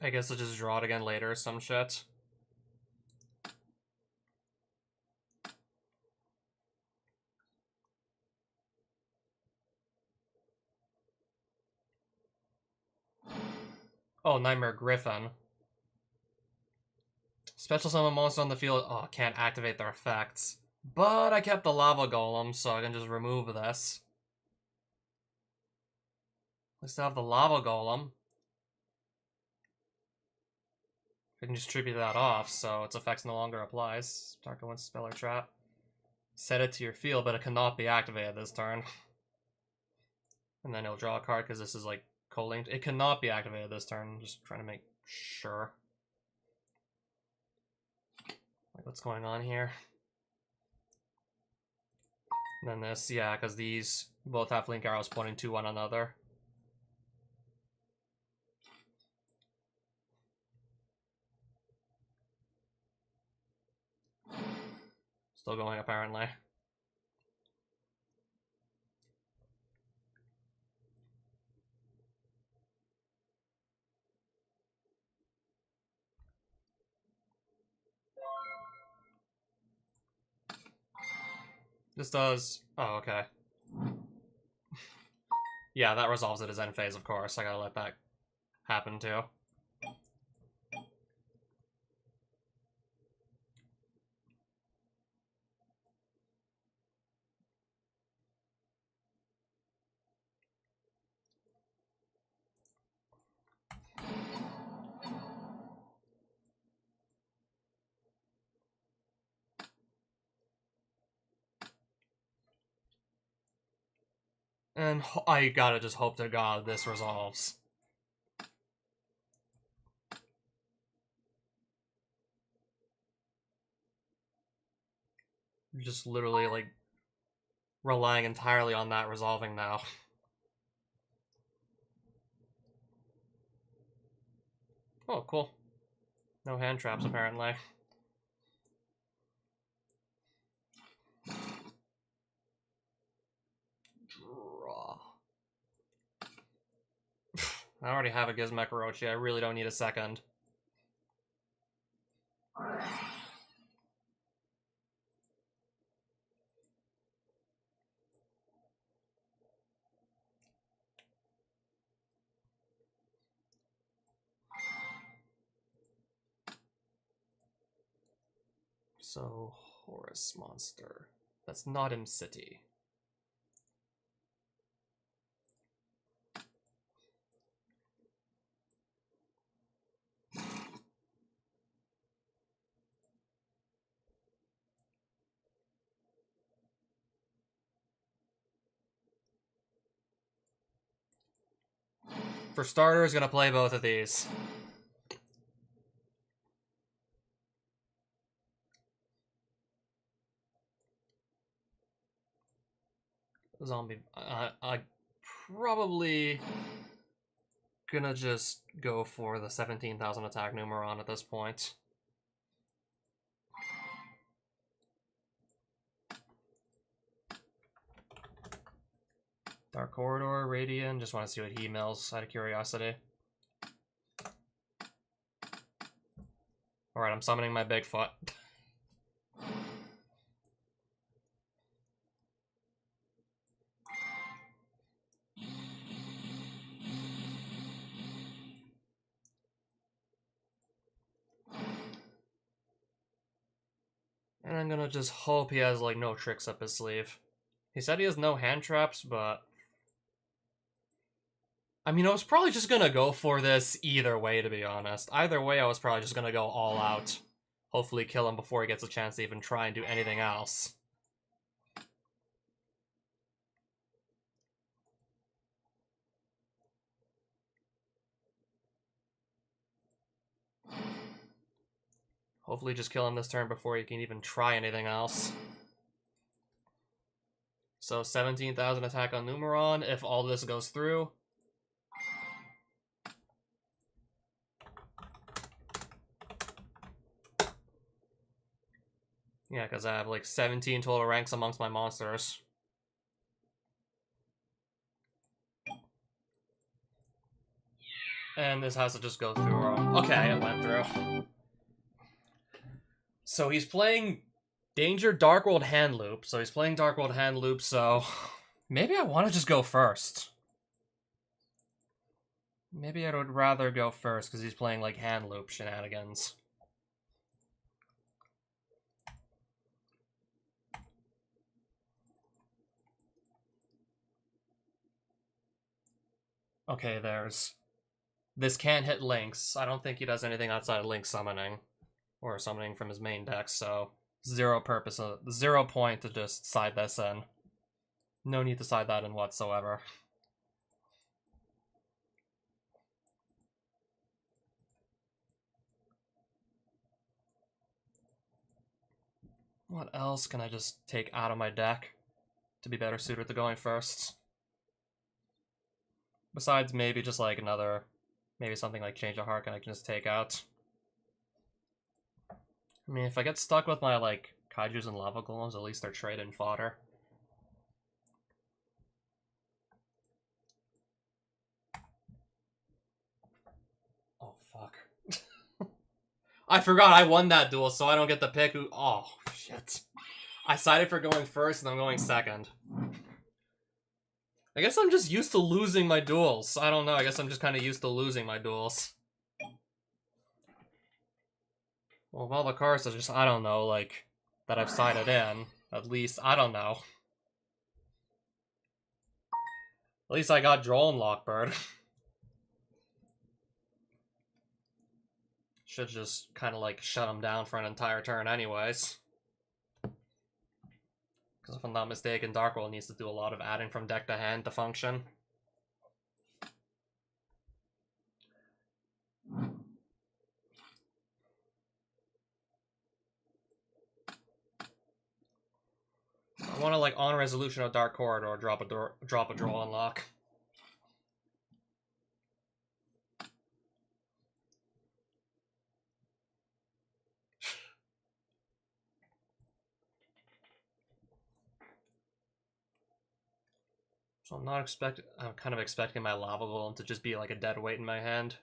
I guess I'll just draw it again later or some shit. Oh, Nightmare Griffin. Special summon monster on the field. Oh, can't activate their effects. But I kept the Lava Golem, so I can just remove this. I still have the Lava Golem. I can just tribute that off, so its effects no longer applies. Dark One's spell or trap. Set it to your field, but it cannot be activated this turn. And then it'll draw a card because this is like co-linked. It cannot be activated this turn. Just trying to make sure. Like, what's going on here? And then this, yeah, because these both have link arrows pointing to one another. Still going, apparently. This does... Oh, okay. Yeah, that resolves it as end phase, of course. I gotta let that happen, too. And I gotta just hope to God this resolves. Just literally, like, relying entirely on that resolving now. Oh, cool. No hand traps, apparently. I already have a Gizmek Orochi, I really don't need a second. So, Horus monster. That's not in City. For starters, gonna play both of these. Zombie. I probably gonna just go for the 17,000 attack Numeron at this point. Dark Corridor, Radiant, just want to see what he mills out of curiosity. Alright, I'm summoning my Bigfoot. And I'm gonna just hope he has, like, no tricks up his sleeve. He said he has no hand traps, but... I mean, I was probably just gonna go for this either way, to be honest. Either way, I was probably just gonna go all out. Hopefully kill him before he gets a chance to even try and do anything else. Hopefully just kill him this turn before he can even try anything else. So 17,000 attack on Numeron if all this goes through. Yeah, because I have like 17 total ranks amongst my monsters. And this has to just go through. Okay, it went through. So he's playing Danger Dark World Hand Loop. So he's playing Dark World Hand Loop, so maybe I want to just go first. Maybe I would rather go first because he's playing like Hand Loop shenanigans. Okay, there's... This can't hit Lynx. I don't think he does anything outside of Lynx summoning. Or summoning from his main deck, so... Zero point to just side this in. No need to side that in whatsoever. What else can I just take out of my deck to be better suited to going first? Besides maybe just like another... Maybe something like Change of Heart I can just take out. I mean, if I get stuck with my, like, Kaijus and Lava Golems, at least they're trade-in fodder. Oh, fuck. I forgot I won that duel, so I don't get to pick who... Oh, shit. I sided for going first, and I'm going second. I guess I'm just used to losing my duels. I don't know, I guess I'm just kind of used to losing my duels. Well, of all the cards are just, I don't know, like, that I've sided in, at least, I don't know. At least I got Droll and Lockbird. Should just kind of, like, shut him down for an entire turn anyways. Because if I'm not mistaken, Dark World needs to do a lot of adding from deck to hand to function. I want to, like, on resolution of Dark Corridor, drop a draw unlock. So I'm kind of expecting my lava golem to just be like a dead weight in my hand.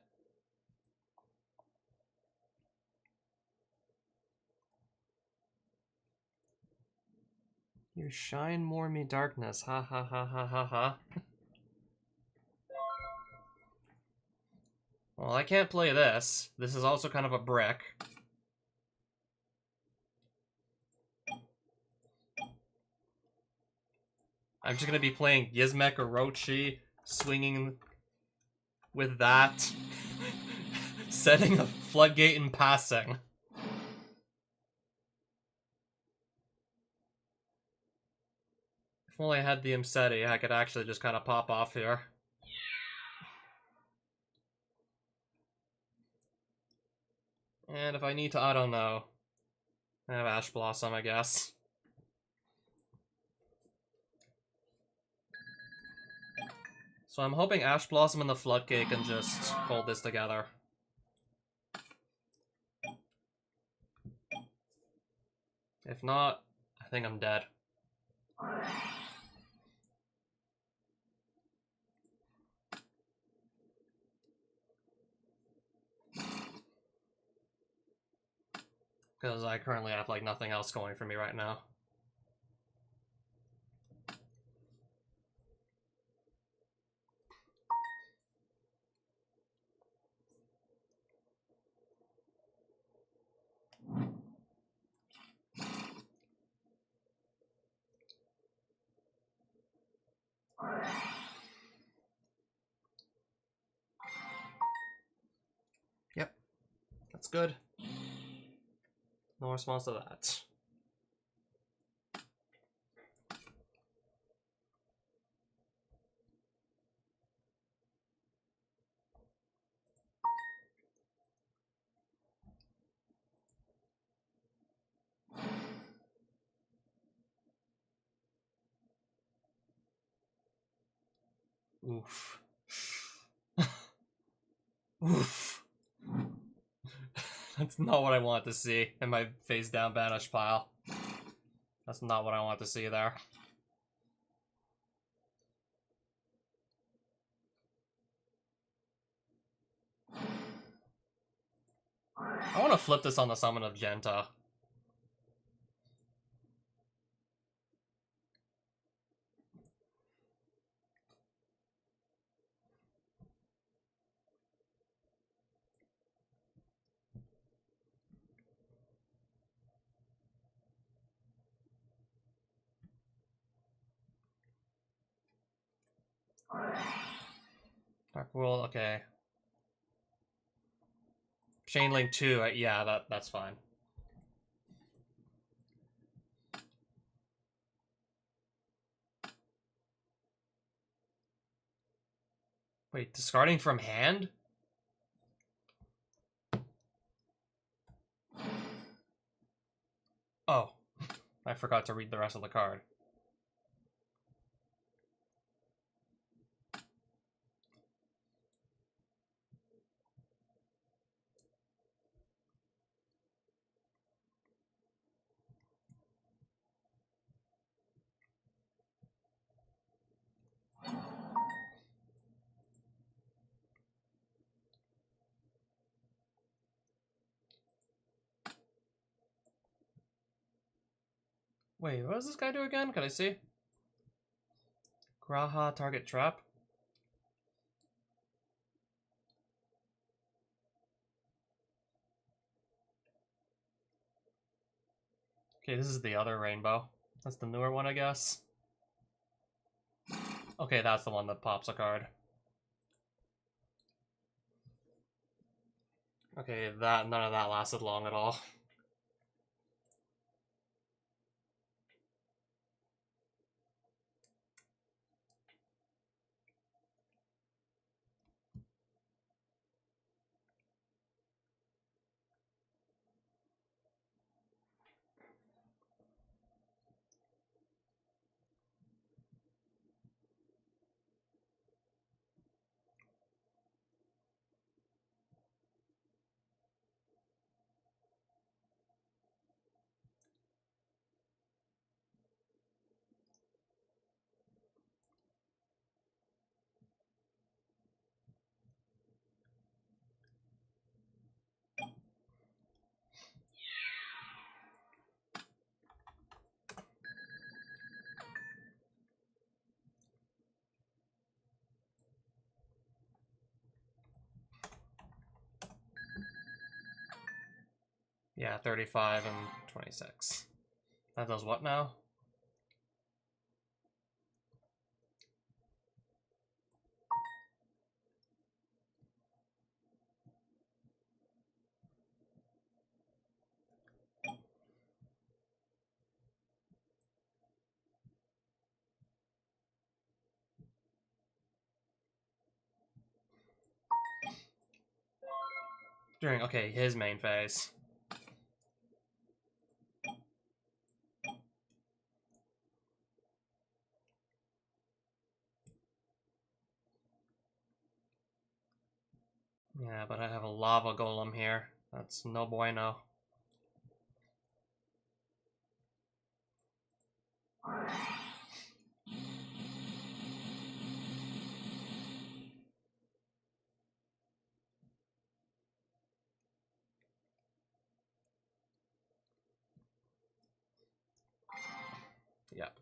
You shine more me darkness, ha ha ha ha ha ha. Well, I can't play this. This is also kind of a brick. I'm just gonna be playing Yizmek Orochi, swinging with that, setting a floodgate and passing. If only I had the Imseti, I could actually just kind of pop off here. And if I need to, I don't know. I have Ash Blossom, I guess. So I'm hoping Ash Blossom and the Floodgate can just hold this together. If not, I think I'm dead. Because I currently have like nothing else going for me right now. Yep, that's good. No response to that. Oof. Oof. That's not what I want to see in my face down banish pile. That's not what I want to see there. I want to flip this on the summon of Genta. Dark World, okay. Chainlink 2, yeah, that's fine. Wait, discarding from hand? Oh, I forgot to read the rest of the card. Wait, what does this guy do again? Can I see? Graha target trap? Okay, this is the other rainbow. That's the newer one, I guess. Okay, that's the one that pops a card. Okay, none of that lasted long at all. Yeah, 35 and 26. That does what now? During, okay, his main phase. Yeah, but I have a lava golem here. That's no bueno. Yep.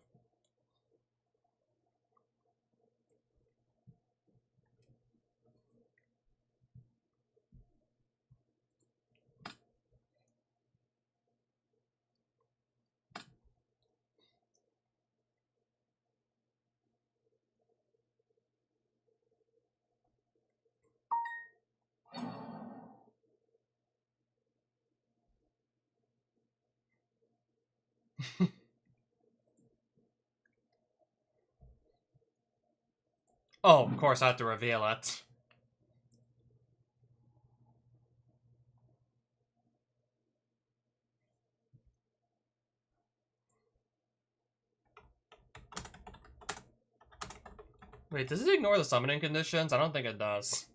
Oh, of course I have to reveal it. Wait, does it ignore the summoning conditions? I don't think it does.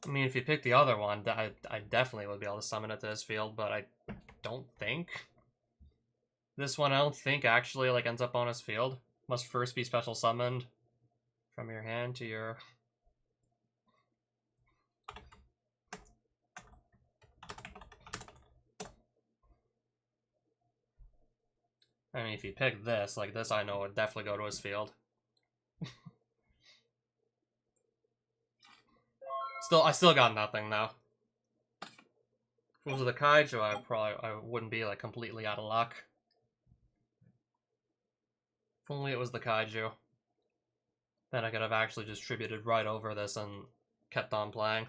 I mean, if you pick the other one, I definitely would be able to summon it to this field, but I don't think. This one I don't think actually like ends up on his field. Must first be special summoned from your hand to your... I mean, if you pick this, like this I know would definitely go to his field. I still got nothing though. If it was the Kaiju, I wouldn't be like completely out of luck. If only it was the Kaiju. Then I could have actually distributed right over this and kept on playing.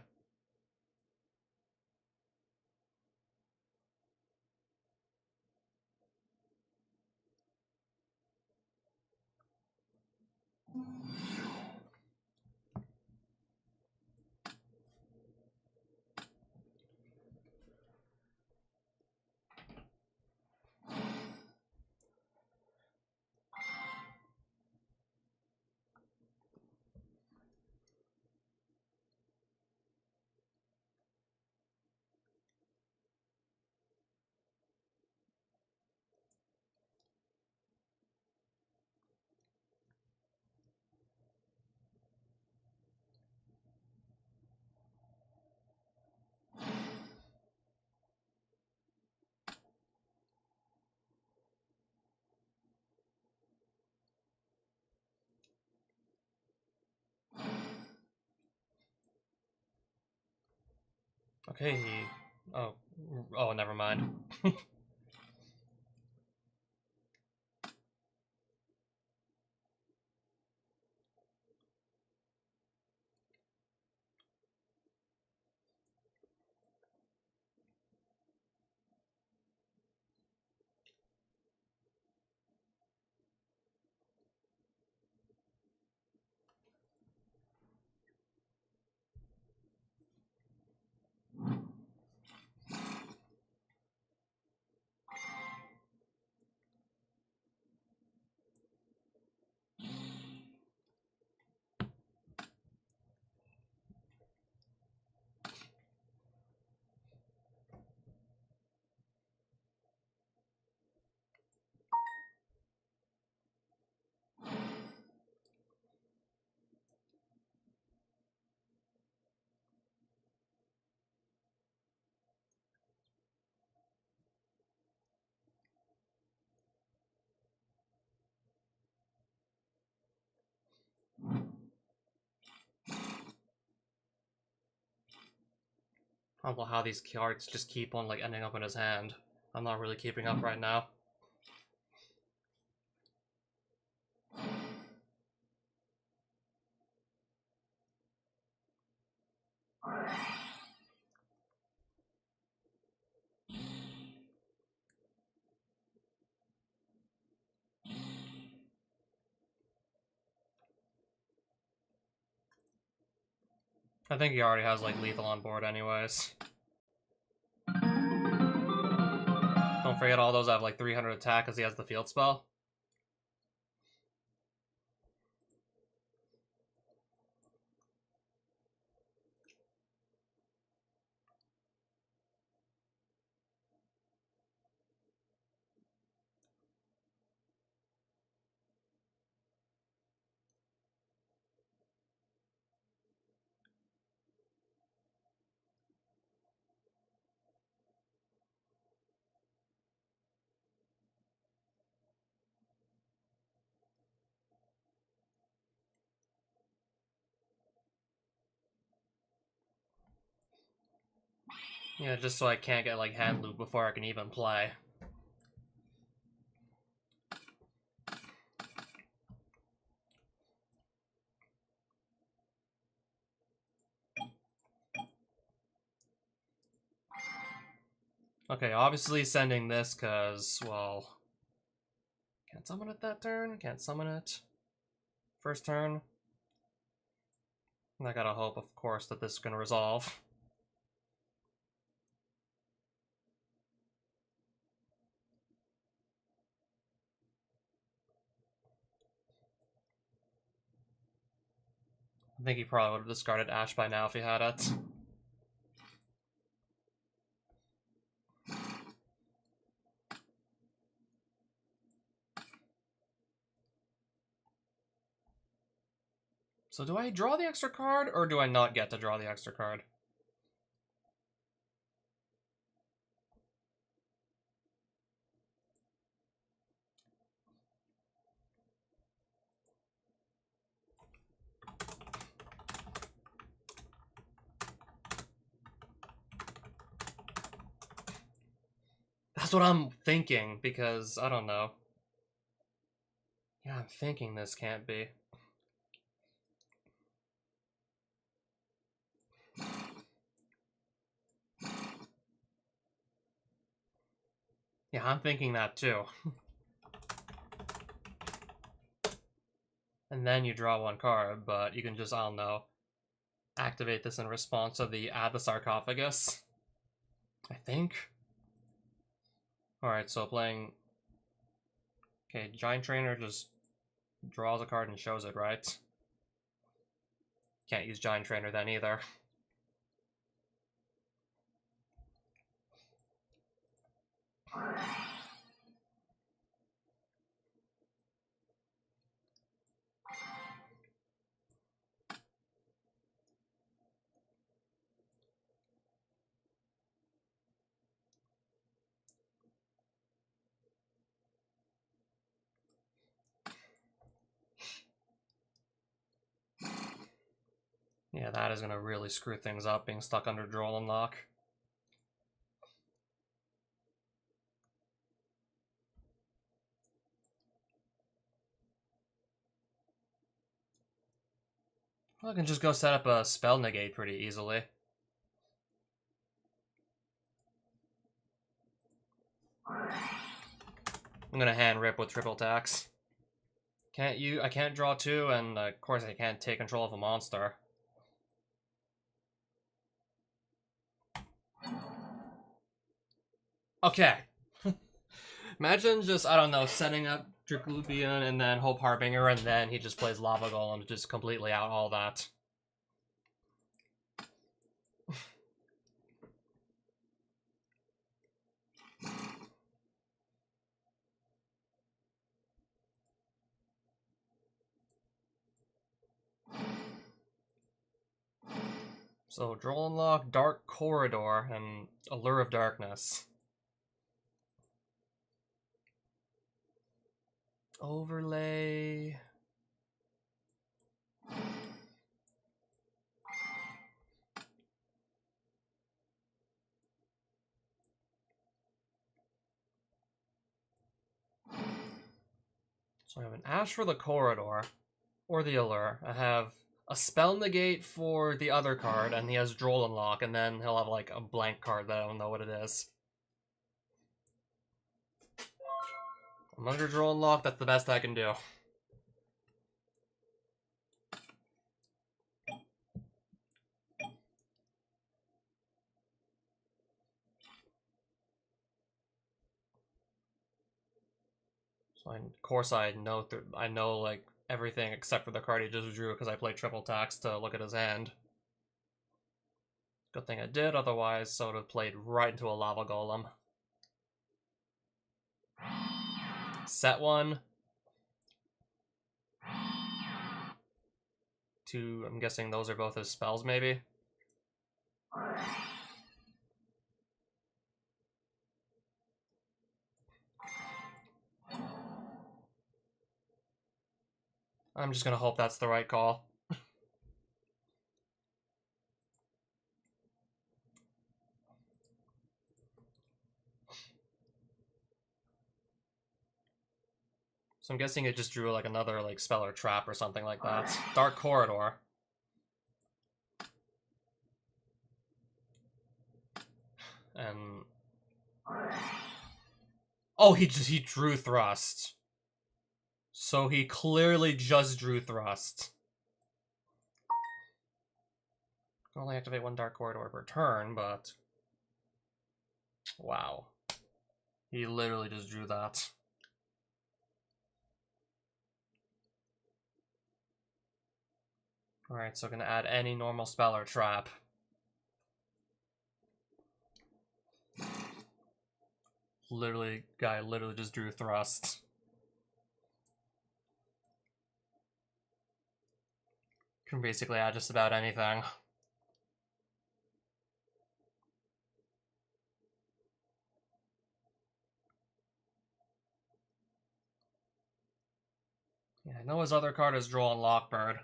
Okay, Oh, never mind. I don't know how these cards just keep on like ending up in his hand. I'm not really keeping up right now. I think he already has like lethal on board anyways. Don't forget all those have like 300 attack because he has the field spell. Yeah, just so I can't get like hand loop before I can even play. Okay, obviously sending this because, well, can't summon it that turn, can't summon it first turn. And I gotta hope, of course, that this is gonna resolve. I think he probably would have discarded Ash by now if he had it. So do I draw the extra card, or do I not get to draw the extra card? That's what I'm thinking, because, I don't know. Yeah, I'm thinking this can't be. Yeah, I'm thinking that too. And then you draw one card, but you can just, I don't know, activate this in response to the Add the Sarcophagus. I think. Alright, so playing... Okay, Giant Trainer just draws a card and shows it, right? Can't use Giant Trainer then either. Yeah, that is gonna really screw things up, being stuck under Dueling Lock. Well, I can just go set up a Spell Negate pretty easily. I'm gonna hand rip with triple attacks. I can't draw two, and of course I can't take control of a monster. Okay. Imagine just, I don't know, setting up Dracolupian and then Hope Harbinger, and then he just plays Lava Golem to just completely out all that. So, Dueling Lock, Dark Corridor, and Allure of Darkness. Overlay... So I have an Ash for the Corridor, or the Allure. I have a Spell Negate for the other card, and he has Droll Unlock, and then he'll have like a blank card that I don't know what it is. I'm under Droll Unlock, that's the best I can do. So of course I know like everything except for the card he just drew because I played triple tax to look at his hand. Good thing I did, otherwise I would have played right into a Lava Golem. Set one. Two, I'm guessing those are both his spells, maybe? I'm just gonna hope that's the right call. So I'm guessing it just drew like another like spell or trap or something like that. Dark Corridor. And oh, he drew Thrust. So he clearly just drew Thrust. Only activate one Dark Corridor per turn, but wow. He literally just drew that. Alright, so gonna add any normal spell or trap. Guy literally just drew Thrust. Can basically add just about anything. Yeah, I know his other card is Draw and Lockbird.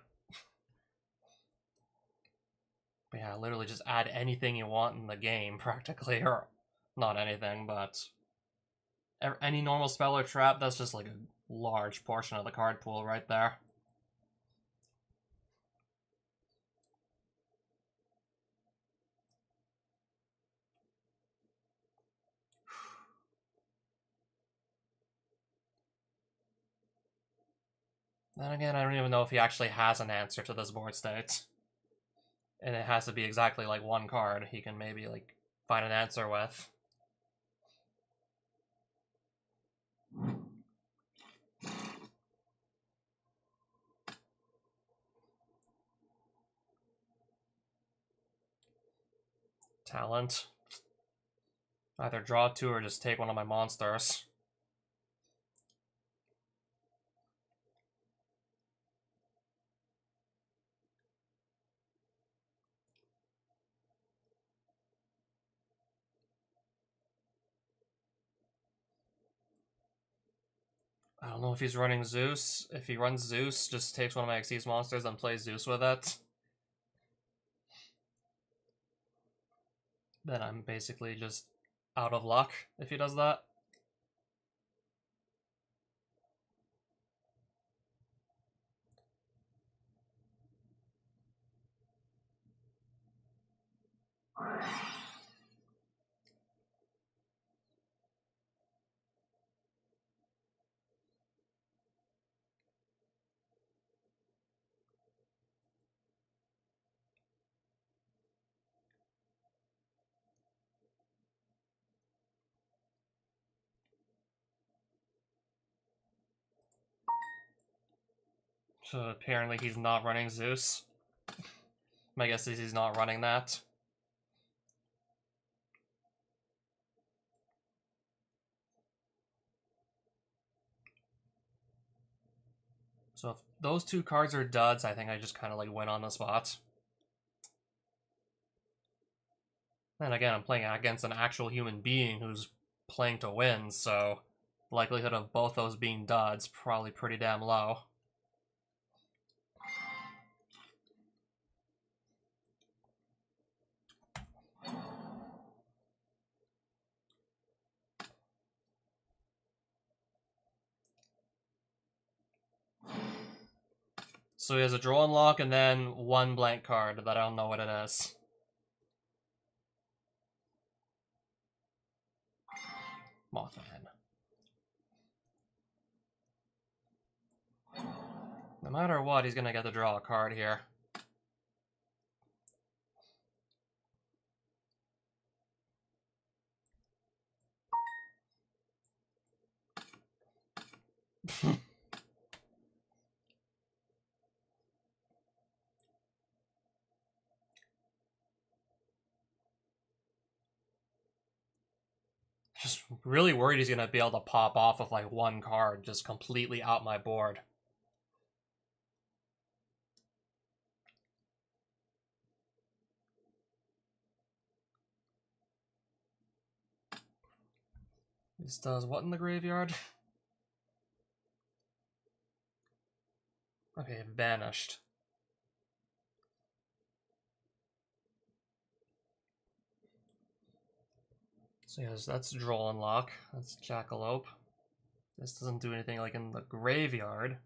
But yeah, literally just add anything you want in the game, practically. Or not anything, but any normal spell or trap, that's just like a large portion of the card pool right there. Then again, I don't even know if he actually has an answer to this board state. And it has to be exactly like one card he can maybe like find an answer with. Talent. Either draw two or just take one of my monsters. I don't know if he's running Zeus. If he runs Zeus, just takes one of my Xyz monsters and plays Zeus with it. Then I'm basically just out of luck if he does that. So apparently he's not running Zeus. My guess is he's not running that. So if those two cards are duds, I think I just kind of like win on the spot. And again, I'm playing against an actual human being who's playing to win, so the likelihood of both those being duds probably pretty damn low. So he has a draw unlock and then one blank card that I don't know what it is. Mothman. No matter what, he's gonna get to draw a card here. Just really worried he's gonna be able to pop off with like one card just completely out my board. This does what in the graveyard? Okay, vanished. So yes, that's draw unlock. That's Jackalope. This doesn't do anything like in the graveyard.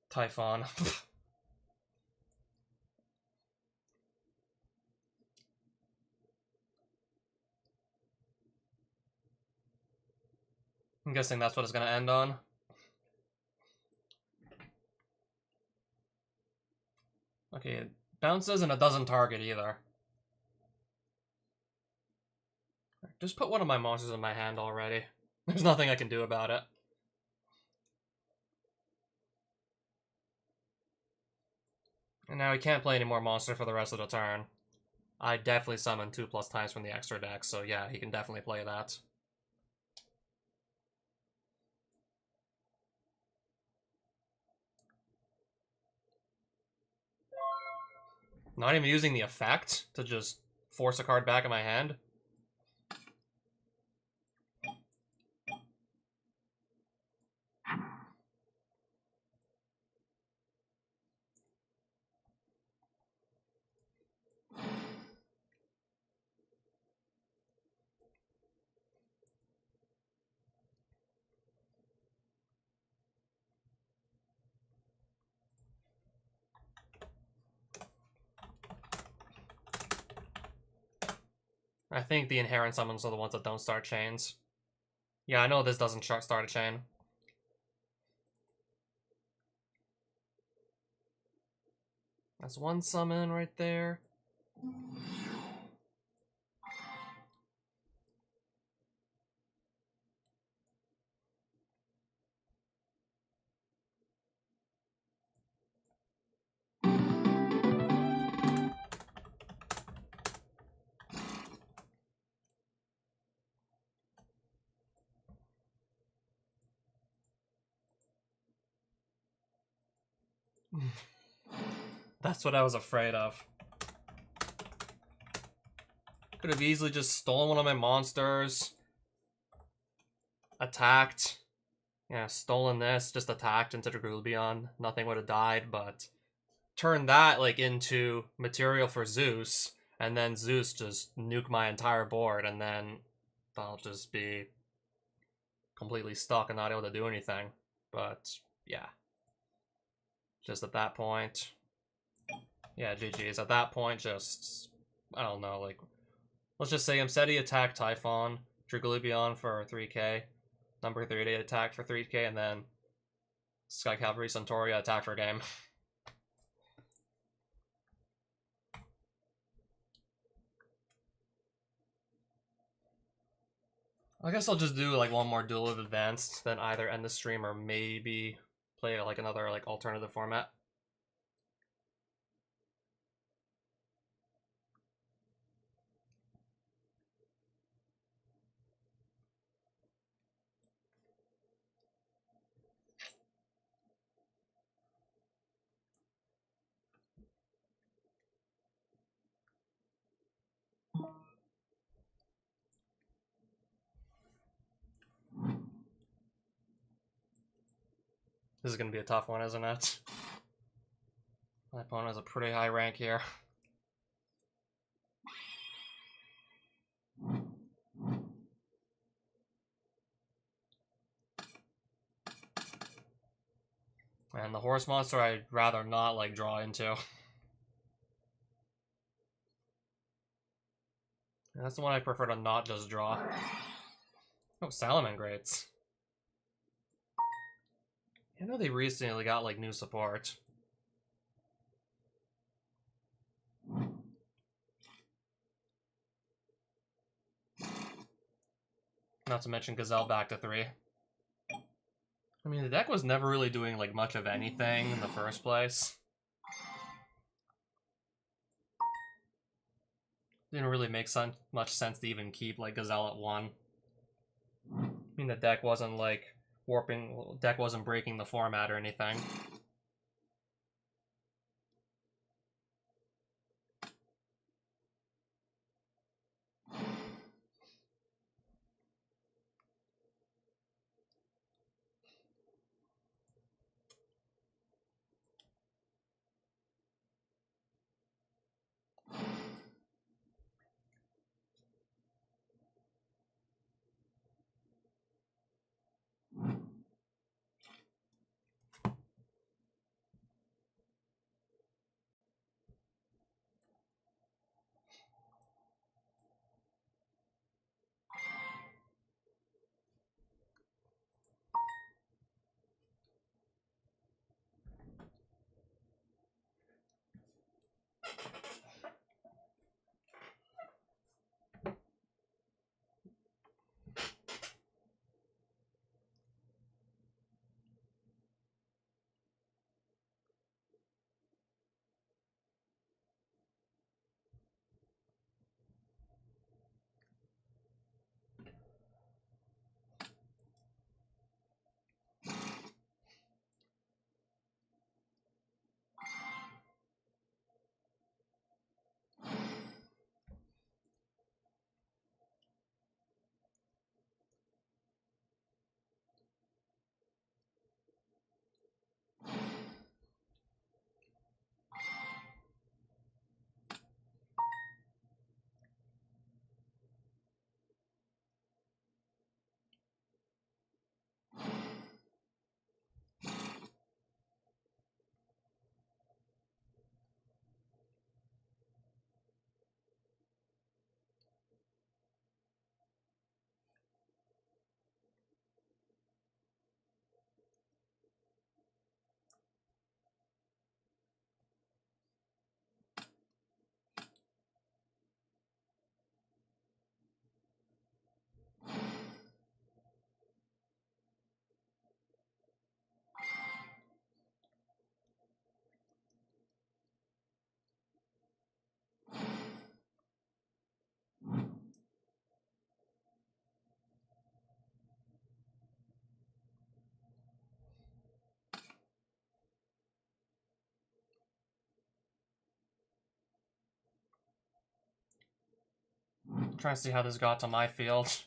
Typhon. I'm guessing that's what it's gonna end on. Okay, it bounces and it doesn't target either. Just put one of my monsters in my hand already. There's nothing I can do about it. And now he can't play any more monster for the rest of the turn. I definitely summoned 2+ times from the extra deck, so yeah, he can definitely play that. Not even using the effect to just force a card back in my hand. I think the inherent summons are the ones that don't start chains. Yeah, I know this doesn't start a chain. That's one summon right there. That's what I was afraid of. Could have easily just stolen one of my monsters. Attacked. Yeah, stolen this, just attacked into the Gulbion. Nothing would have died, but turn that like into material for Zeus, and then Zeus just nuke my entire board, and then I'll just be completely stuck and not able to do anything. But yeah, just at that point, yeah, GG's. At that point, just I don't know, like let's just say Umseti attack Typhon, Drigalibion for 3k, number 38 attack for 3k, and then Sky Cavalry Centauria attack for game. I guess I'll just do like one more Duel of Advanced, then either end the stream or maybe play like another like alternative format. This is gonna be a tough one, isn't it? My opponent has a pretty high rank here. And the Horus monster I'd rather not, like, draw into. And that's the one I prefer to not just draw. Oh, Salamangreats. I know they recently got, like, new support. Not to mention Gazelle back to 3. I mean, the deck was never really doing, like, much of anything in the first place. Didn't really make much sense to even keep, like, Gazelle at 1. I mean, the deck wasn't, like, deck wasn't breaking the format or anything. I'm trying to see how this got to my field.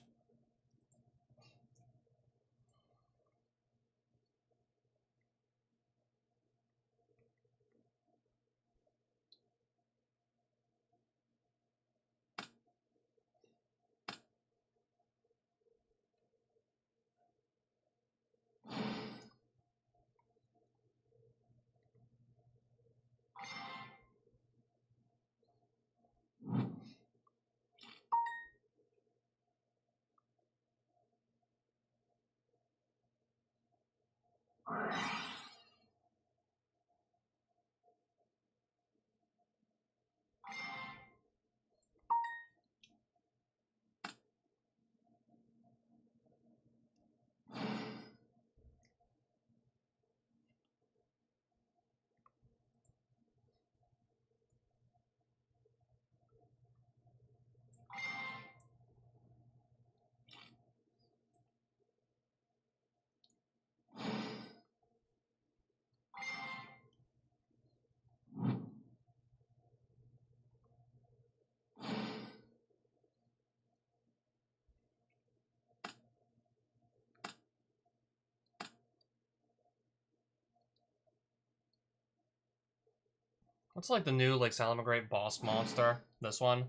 What's like the new like Salamangreat boss monster? This one?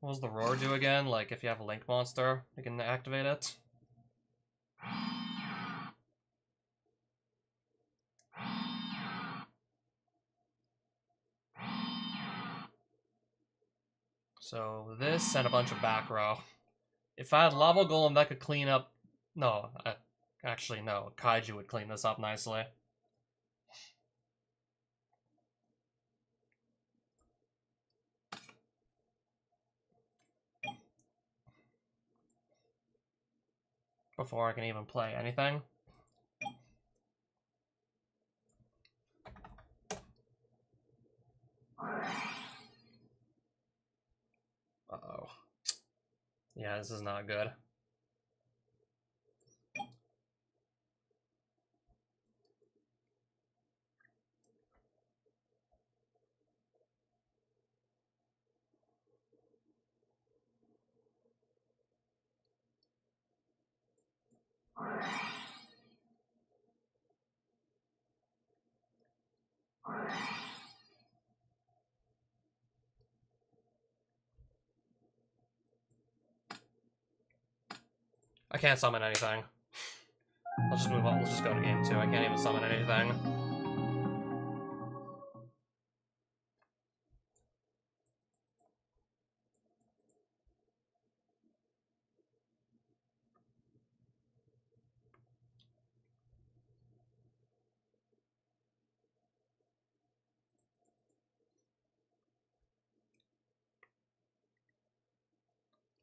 What does the roar do again? Like if you have a link monster, you can activate it. So this and a bunch of back row. If I had Lava Golem, that could clean up... No, actually no. Kaiju would clean this up nicely. Before I can even play anything. Uh-oh. Yeah, this is not good. I can't summon anything. Let's just move on. Let's just go to game 2. I can't even summon anything.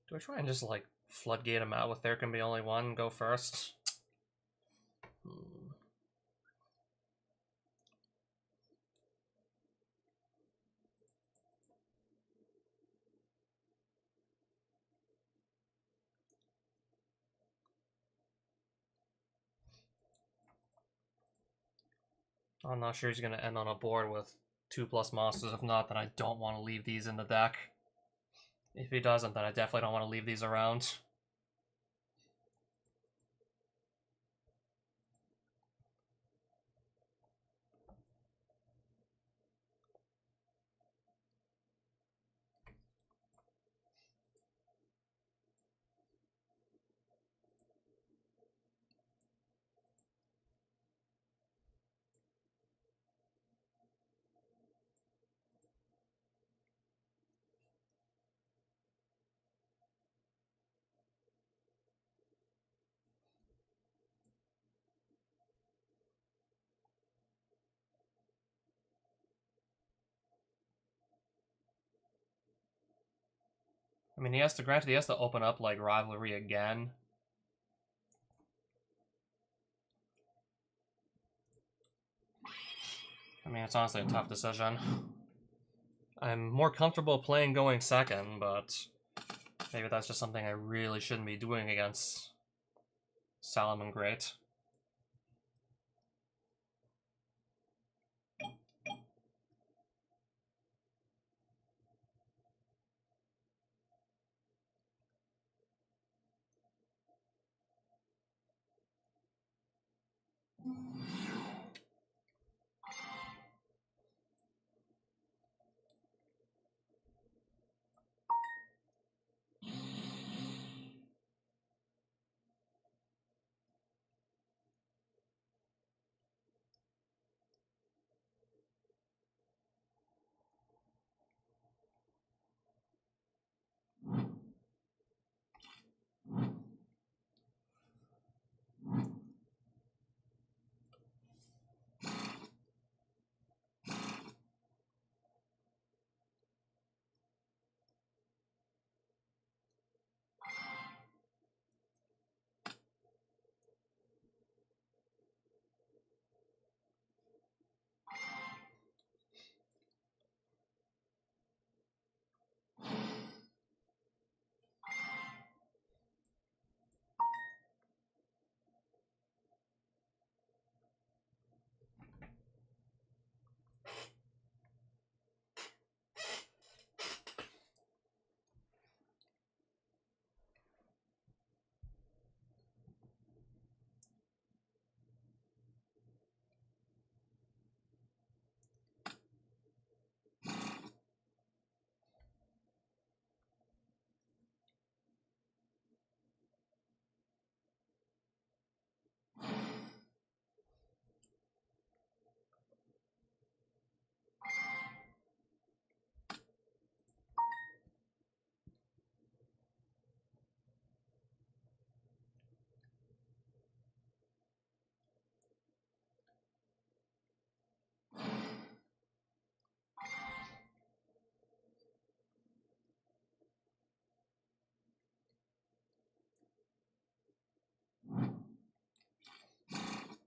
Do I try and just, like, floodgate him out with there can be only one? Go first? I'm not sure he's going to end on a board with 2+ monsters. If not, then I don't want to leave these in the deck. If he doesn't, then I definitely don't want to leave these around. I mean, he has to open up, like, Rivalry again. I mean, it's honestly a tough decision. I'm more comfortable playing going second, but maybe that's just something I really shouldn't be doing against Salamangreat.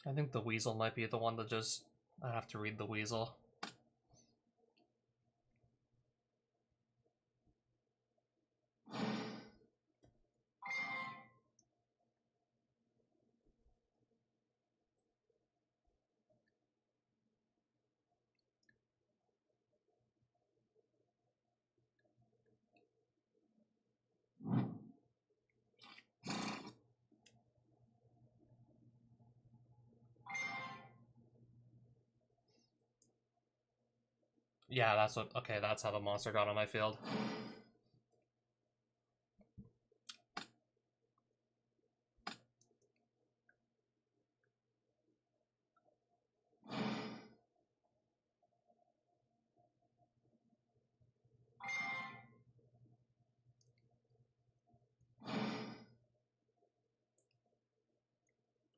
I think the weasel might be the one that just... I have to read the weasel. Yeah, that's what... Okay, that's how the monster got on my field.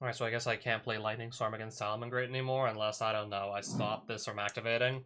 Alright, so I guess I can't play Lightning Storm against Salamangreat anymore unless, I don't know, I stop this from activating.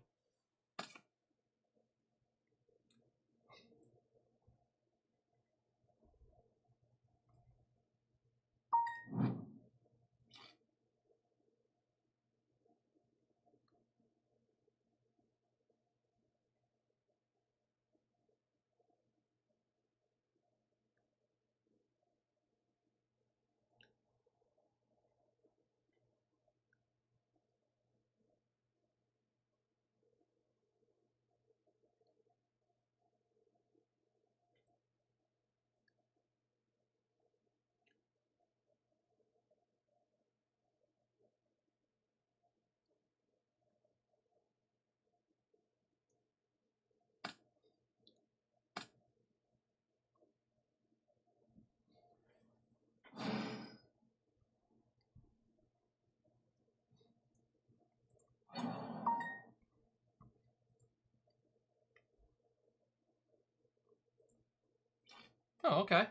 Oh, okay.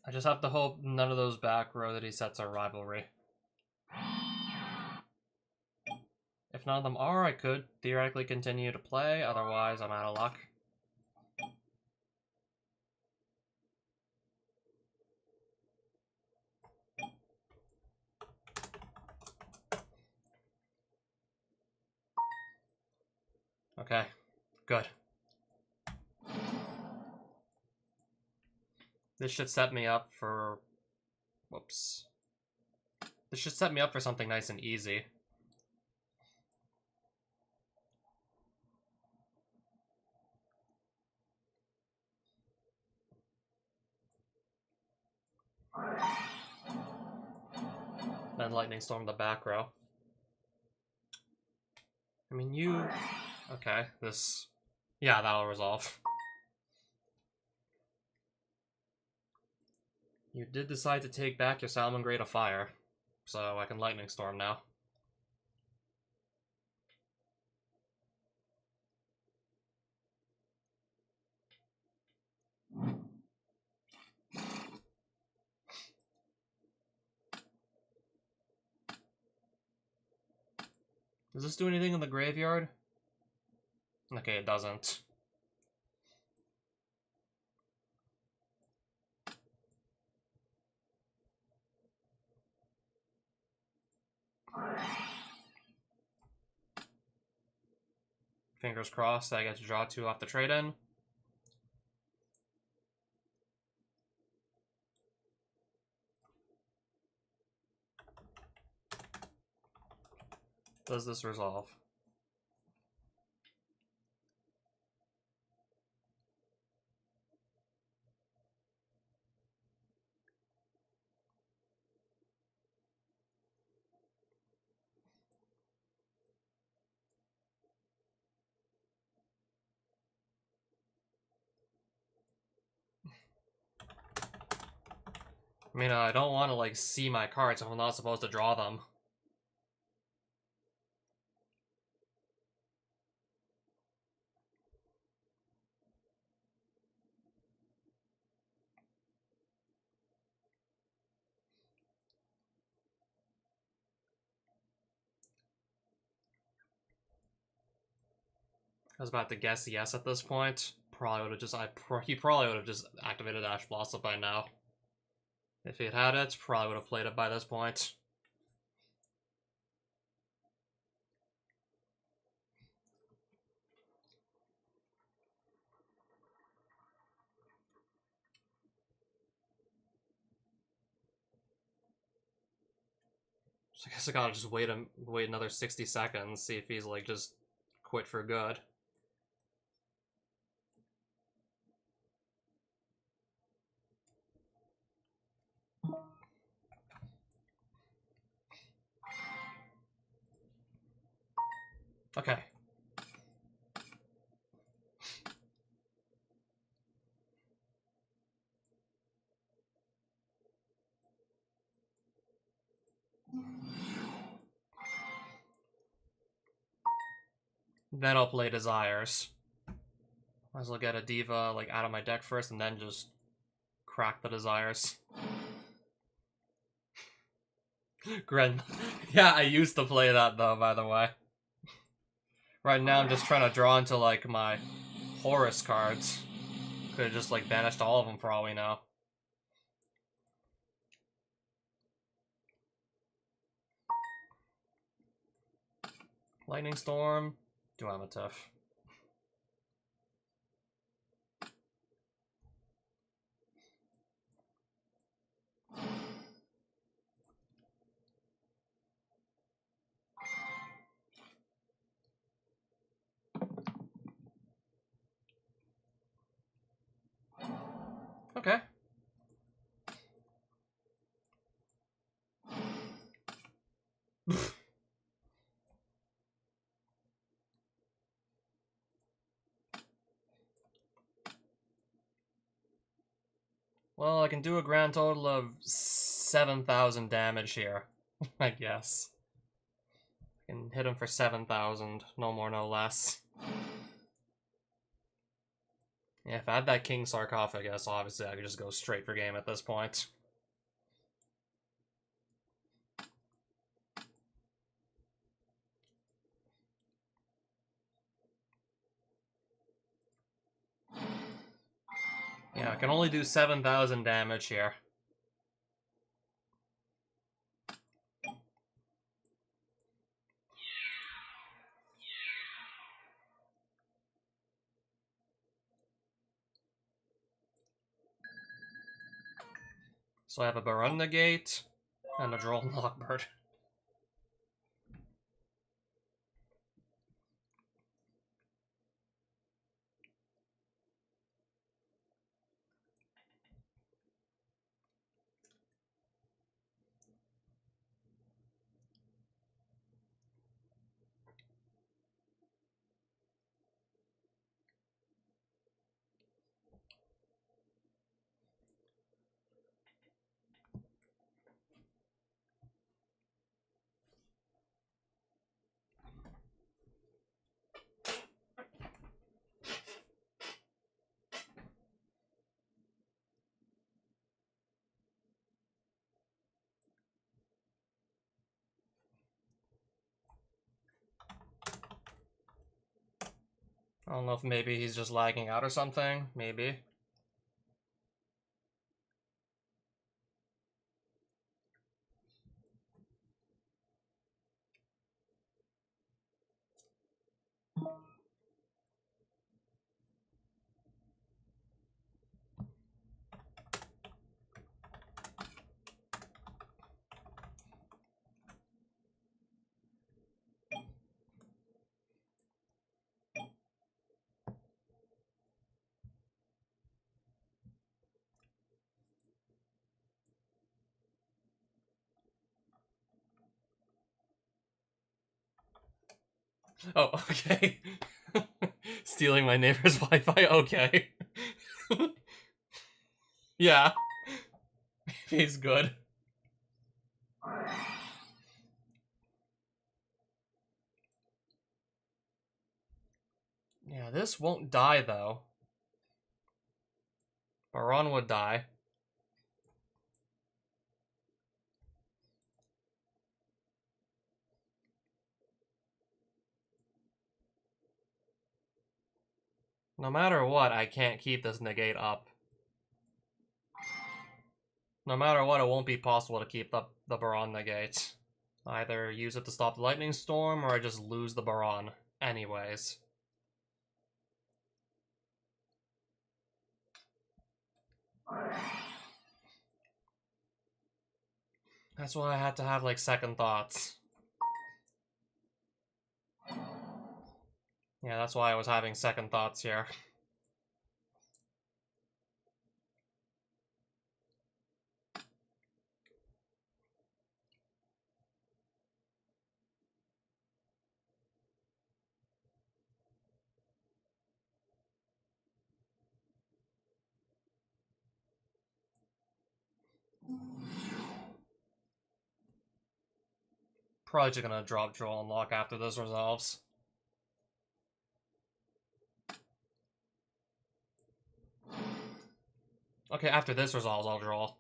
I just have to hope none of those back row that he sets are rivalry. If none of them are, I could theoretically continue to play, otherwise I'm out of luck. Okay, good. This should set me up for... Whoops. This should set me up for something nice and easy. Then Lightning Storm the back row. I mean, you... Okay, this... Yeah, that'll resolve. You did decide to take back your Salamangreat of Fire, so I can Lightning Storm now. Does this do anything in the graveyard? Okay, it doesn't. Fingers crossed I get to draw 2 off the trade-in. Does this resolve? I mean, I don't want to, like, see my cards if I'm not supposed to draw them. I was about to guess yes at this point. Probably would have just, he probably would have just activated Ash Blossom by now. If he had had it, probably would have played it by this point. So I guess I gotta just wait another 60 seconds, see if he's like just quit for good. Okay. Then I'll play Desires. Might as well get a Diva like out of my deck first and then just crack the Desires. Gren. Yeah, I used to play that though, by the way. Right now I'm just trying to draw into like my Horus cards. Could have just like banished all of them for all we know. Lightning Storm, Duelingbook. Okay. Well, I can do a grand total of 7,000 damage here, I guess. I can hit him for 7,000, no more, no less. Yeah, if I had that King Sarcophagus, obviously I could just go straight for game at this point. Yeah, I can only do 7,000 damage here. So I have a Barun Negate and a Droll Lockbird. I don't know if maybe he's just lagging out or something, maybe. Oh, okay. Stealing my neighbor's Wi-Fi, okay. Yeah. He's good. Yeah, this won't die, though. Baron would die. No matter what, I can't keep this negate up. No matter what, it won't be possible to keep the Baron negate. Either use it to stop the lightning storm, or I just lose the Baron anyways. That's why I had to have, like, second thoughts. Yeah, that's why I was having second thoughts here. Probably just gonna drop Draw and Lock after this resolves. Okay, after this resolves, I'll draw.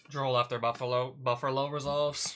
Draw after Buffalo resolves.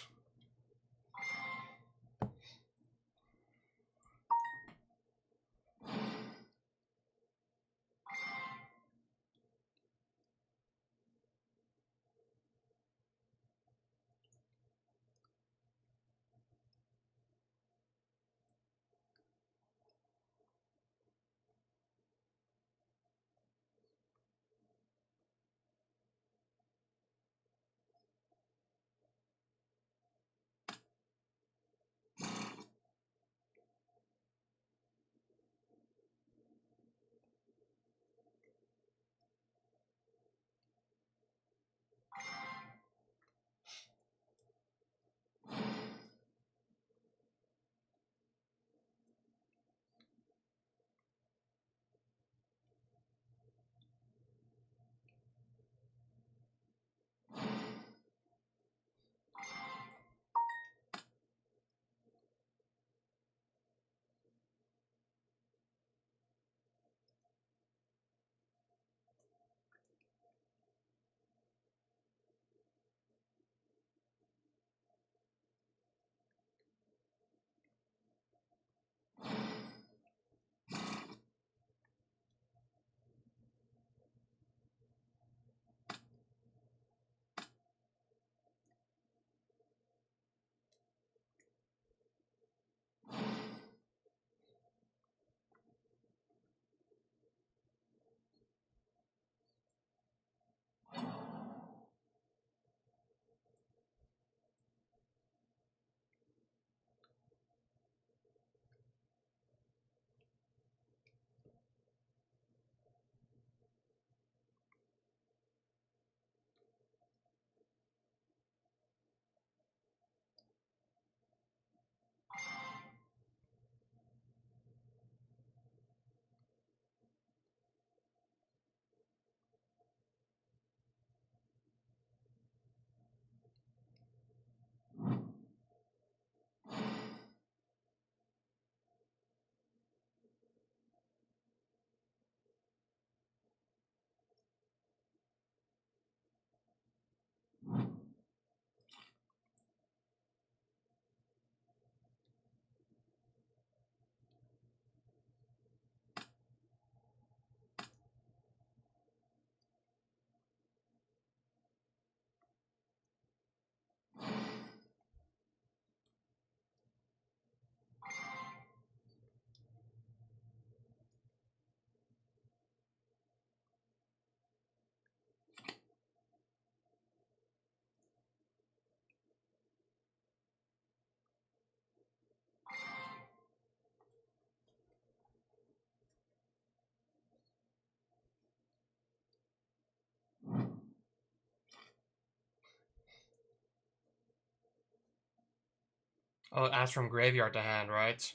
Oh, ask from graveyard to hand, right?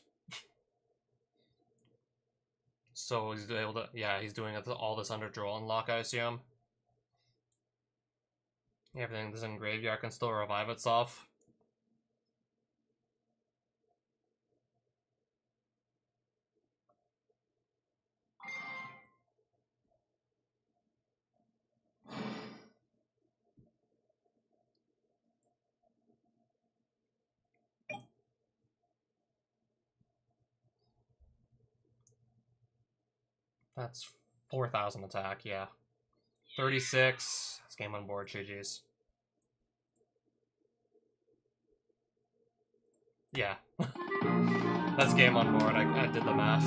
So he's able to, yeah, he's doing all this under draw unlock, I assume. Everything that's in graveyard can still revive itself. That's 4,000 attack, yeah. 36. That's game on board, GG's. Yeah. That's game on board, I did the math.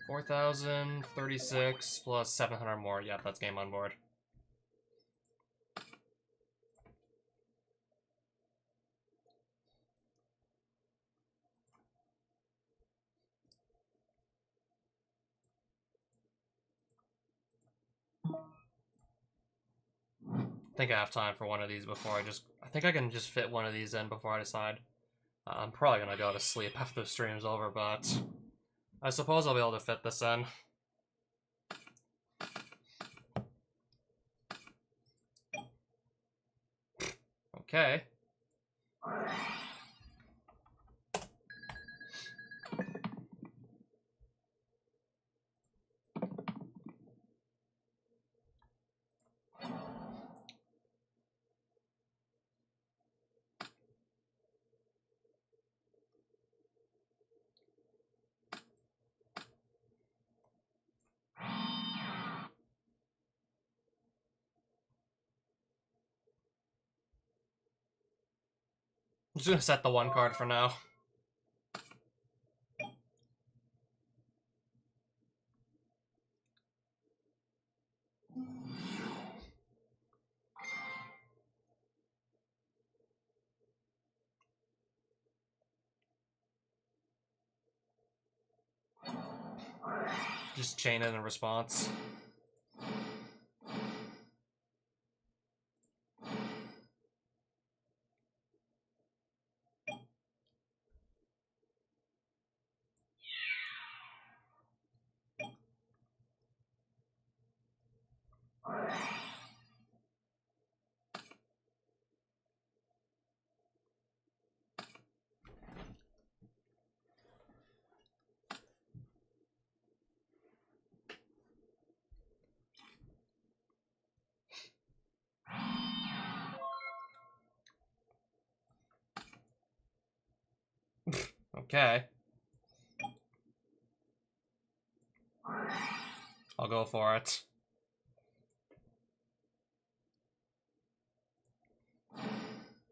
$4,036 plus 700 more. Yep, that's game on board. I think I have time for one of these before I think I can just fit one of these in before I decide. I'm probably gonna go to sleep after the stream's over, but I suppose I'll be able to fit this in. Okay. I'm just gonna set the one card for now. Just chain it in response. Okay. I'll go for it.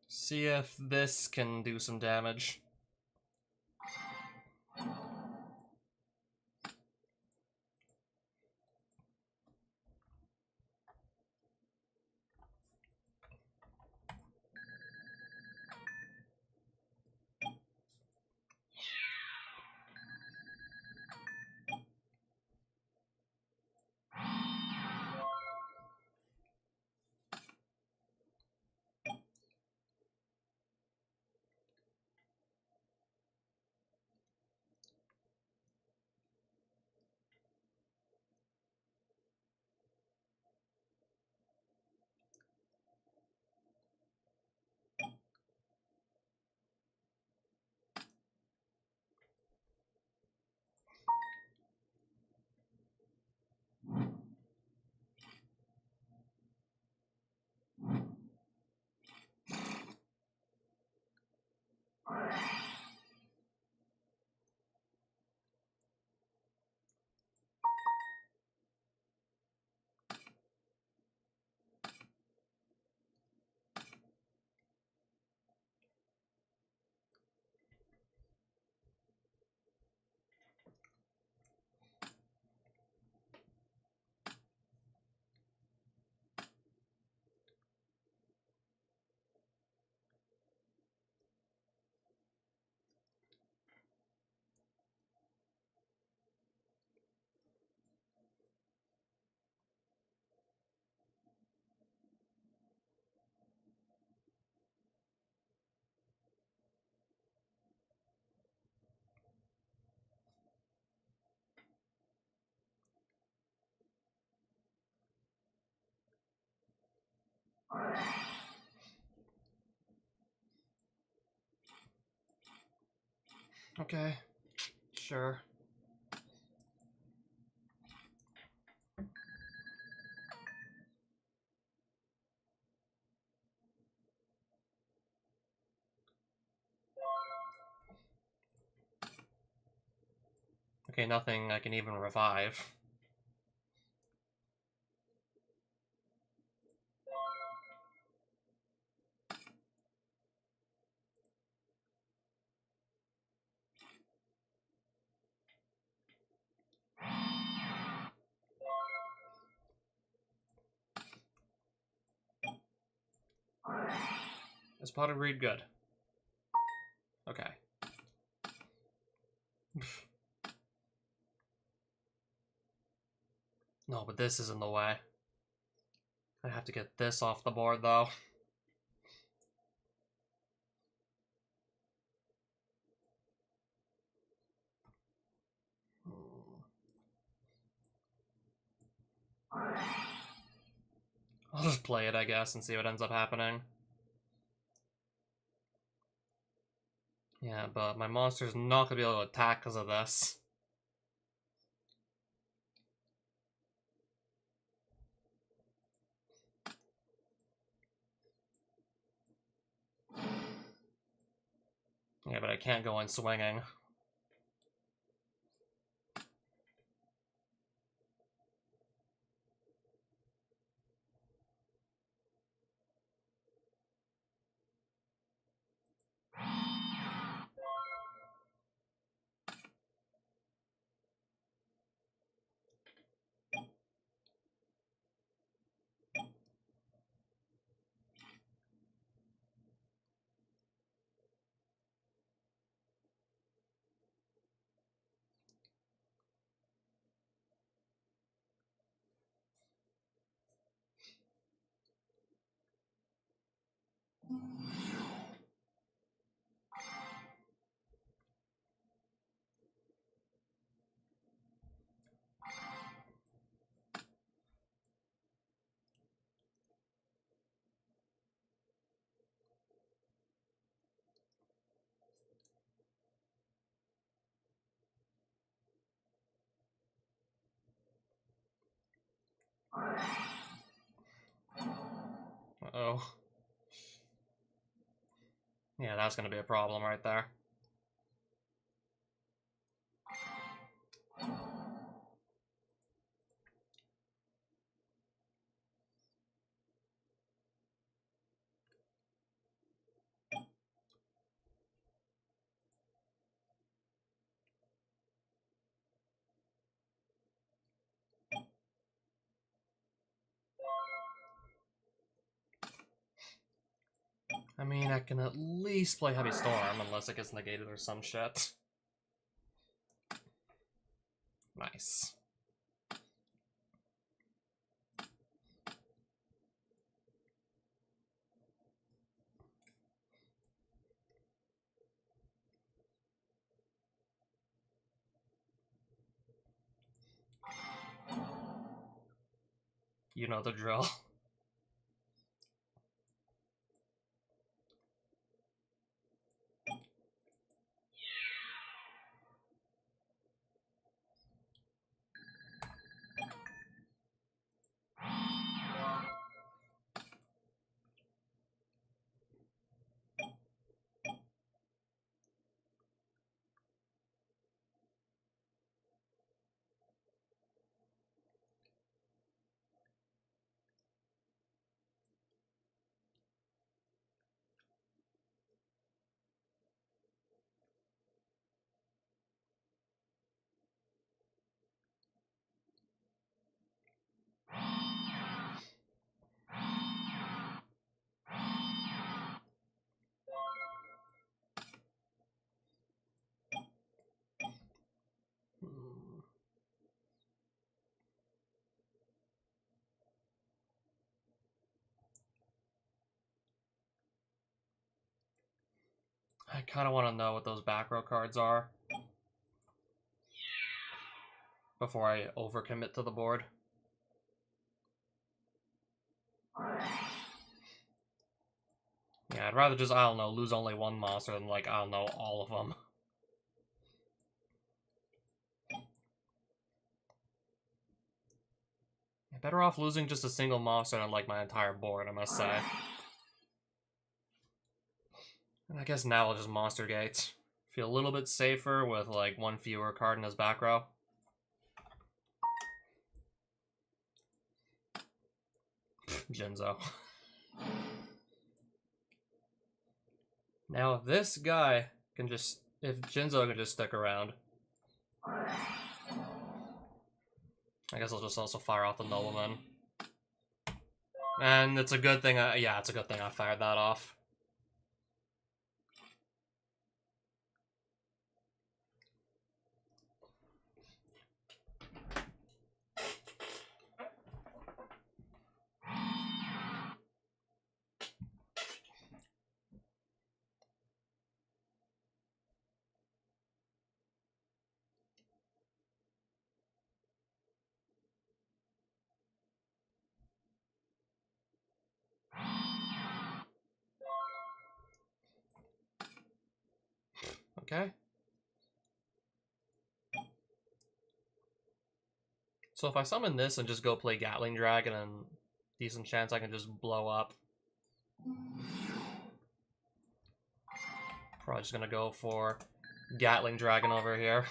See if this can do some damage. Okay, sure. Okay, nothing I can even revive. Is potted reed good? Okay. No, but this is in the way. I have to get this off the board, though. I'll just play it, I guess, and see what ends up happening. Yeah, but my monster's not gonna be able to attack because of this. Yeah, but I can't go in swinging. Uh-oh. Yeah, that's gonna be a problem right there. I mean, I can at least play Heavy Storm, unless it gets negated or some shit. Nice. You know the drill. I kind of want to know what those back row cards are before I overcommit to the board. Yeah, I'd rather just, I don't know, lose only one monster than, like, I don't know, all of them. I'm better off losing just a single monster than, like, my entire board, I must say. And I guess now I'll just Monster Gate. Feel a little bit safer with, like, one fewer card in his back row. Jinzo. Now, if this guy can just... If Jinzo can just stick around... I guess I'll just also fire off the Nobleman. And it's a good thing yeah, it's a good thing I fired that off. Okay. So if I summon this and just go play Gatling Dragon and decent chance I can just blow up. Probably just gonna go for Gatling Dragon over here.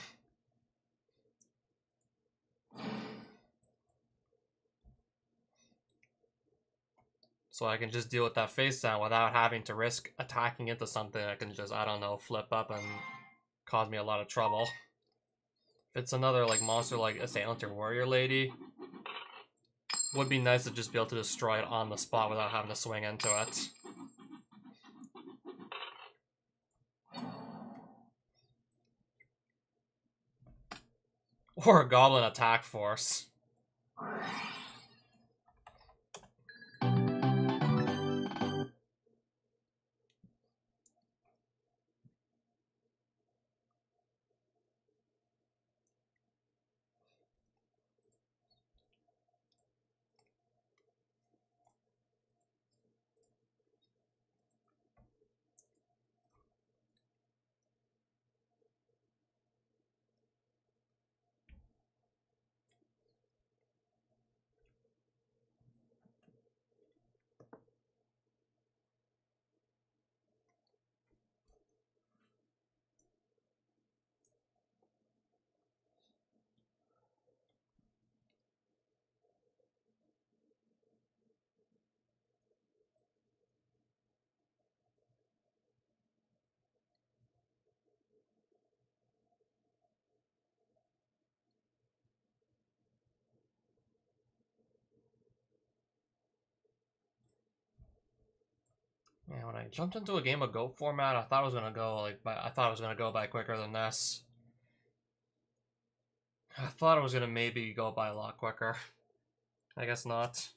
So I can just deal with that face down without having to risk attacking into something that can just, I don't know, flip up and cause me a lot of trouble. If it's another like monster like Assailant or Warrior Lady, would be nice to just be able to destroy it on the spot without having to swing into it. Or a Goblin Attack Force. Yeah, when I jumped into a game of Go format, I thought I was gonna go by quicker than this. I thought I was gonna maybe go by a lot quicker. I guess not.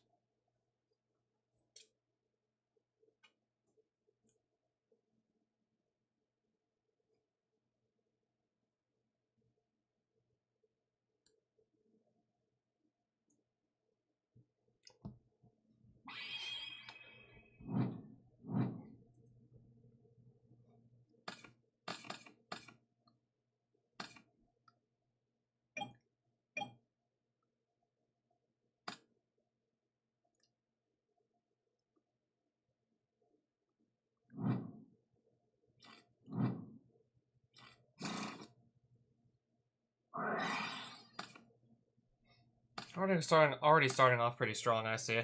Already starting off pretty strong, I see.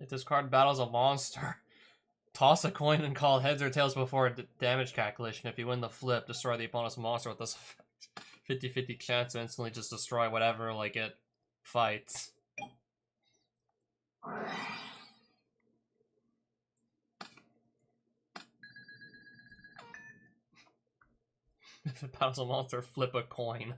If this card battles a monster, toss a coin and call heads or tails before damage calculation. If you win the flip, destroy the opponent's monster with this effect. 50-50 chance to instantly just destroy whatever, like, it fights. If it battles a monster, flip a coin.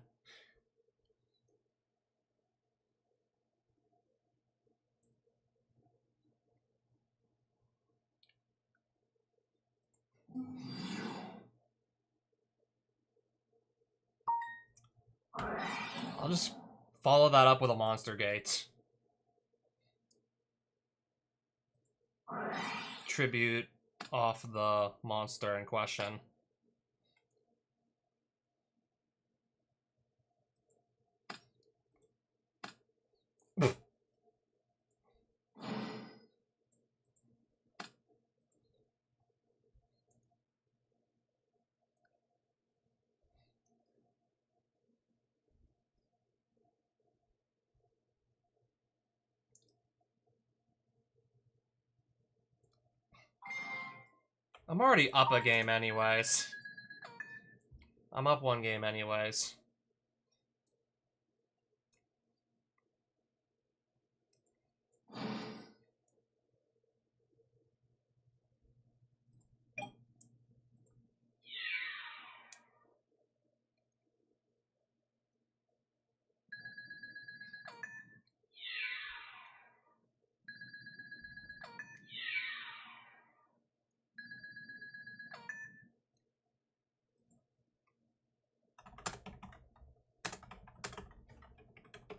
I'll just follow that up with a monster gate. Tribute off the monster in question. I'm already up a game anyways. I'm up one game anyways.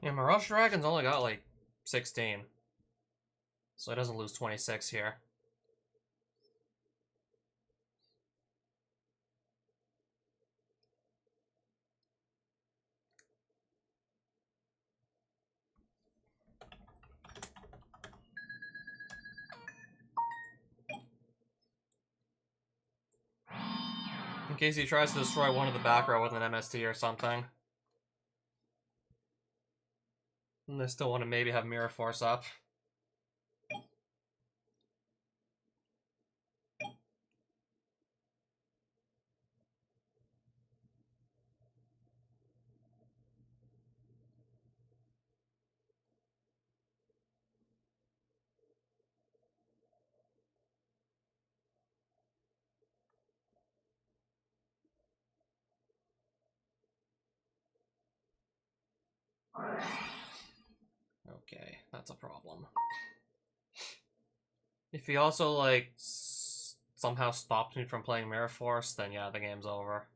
Yeah, Mirage Dragon's only got like 16. So it doesn't lose 26 here. In case he tries to destroy one of the back row with an MST or something. And I still want to maybe have Mirror Force up. Okay, that's a problem. If he also, like, somehow stops me from playing Mirror Force, then yeah, the game's over.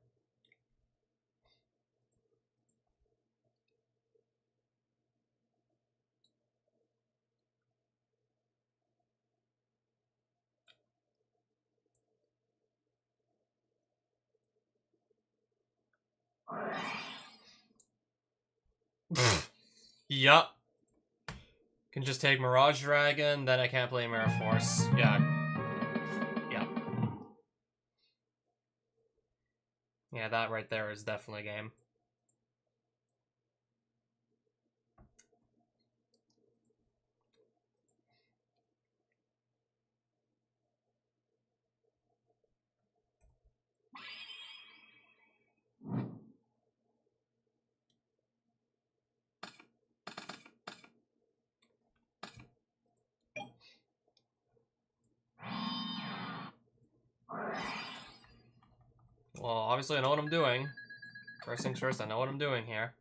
Yup. Can just take Mirage Dragon, then I can't play Mirror Force. Yeah. Yeah. Yeah, that right there is definitely a game. Well, obviously I know what I'm doing. First things first, I know what I'm doing here.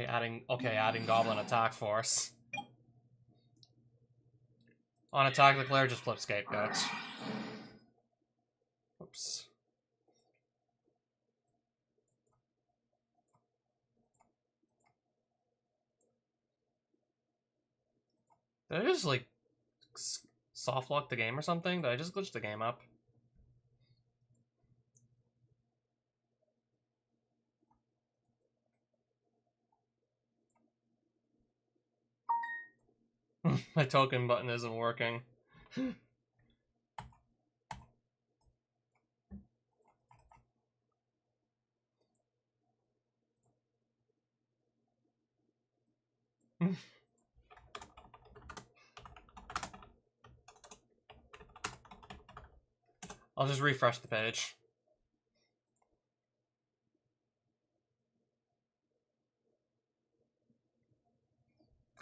adding Goblin attack force. On attack, the player just flips Scapegoat. Oops. Did I just, like, soft lock the game or something? Did I just glitch the game up? My token button isn't working. I'll just refresh the page.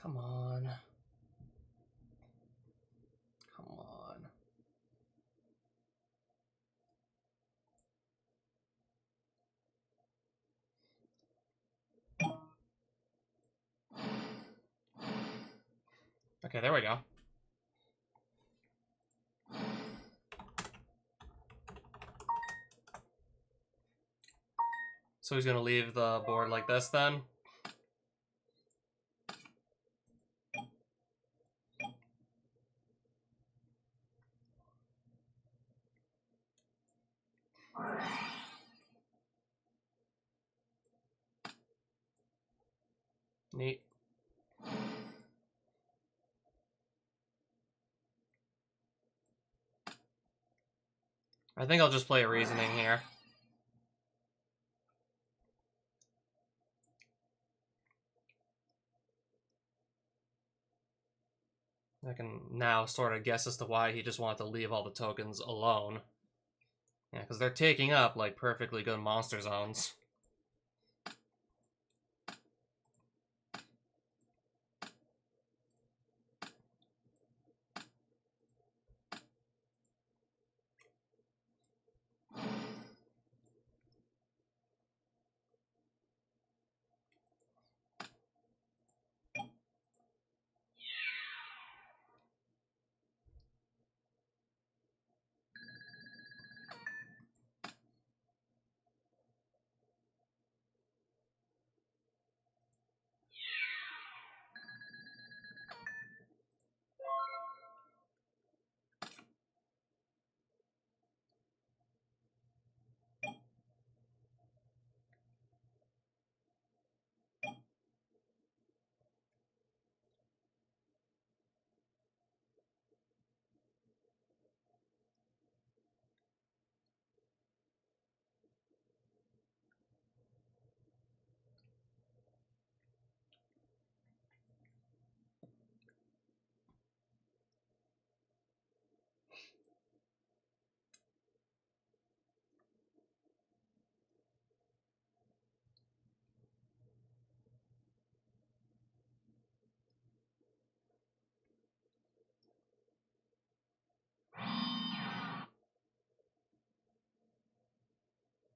Come on. Come on. Okay, there we go. So he's gonna leave the board like this then? Neat. I think I'll just play a reasoning here. I can now sort of guess as to why he just wanted to leave all the tokens alone. Yeah, because they're taking up, like, perfectly good monster zones.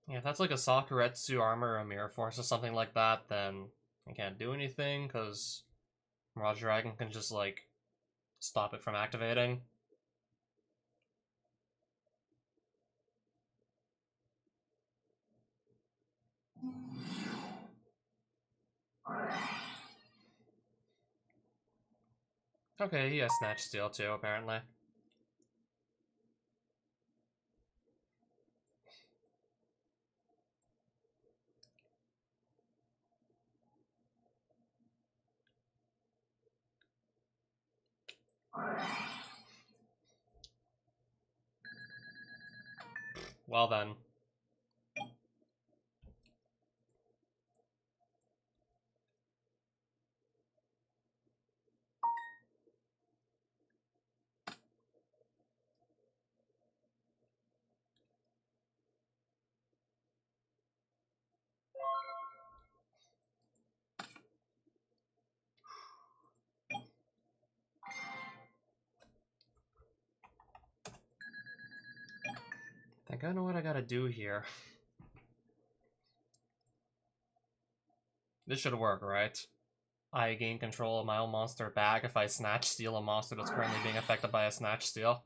Yeah, if that's like a Sakuretsu armor or a mirror force or something like that, then I can't do anything, because Mirage Dragon can just, like, stop it from activating. Okay, he has Snatch Steal too, apparently. Well then. I think I know what I gotta do here. This should work, right? I gain control of my own monster back if I snatch steal a monster that's currently being affected by a snatch steal.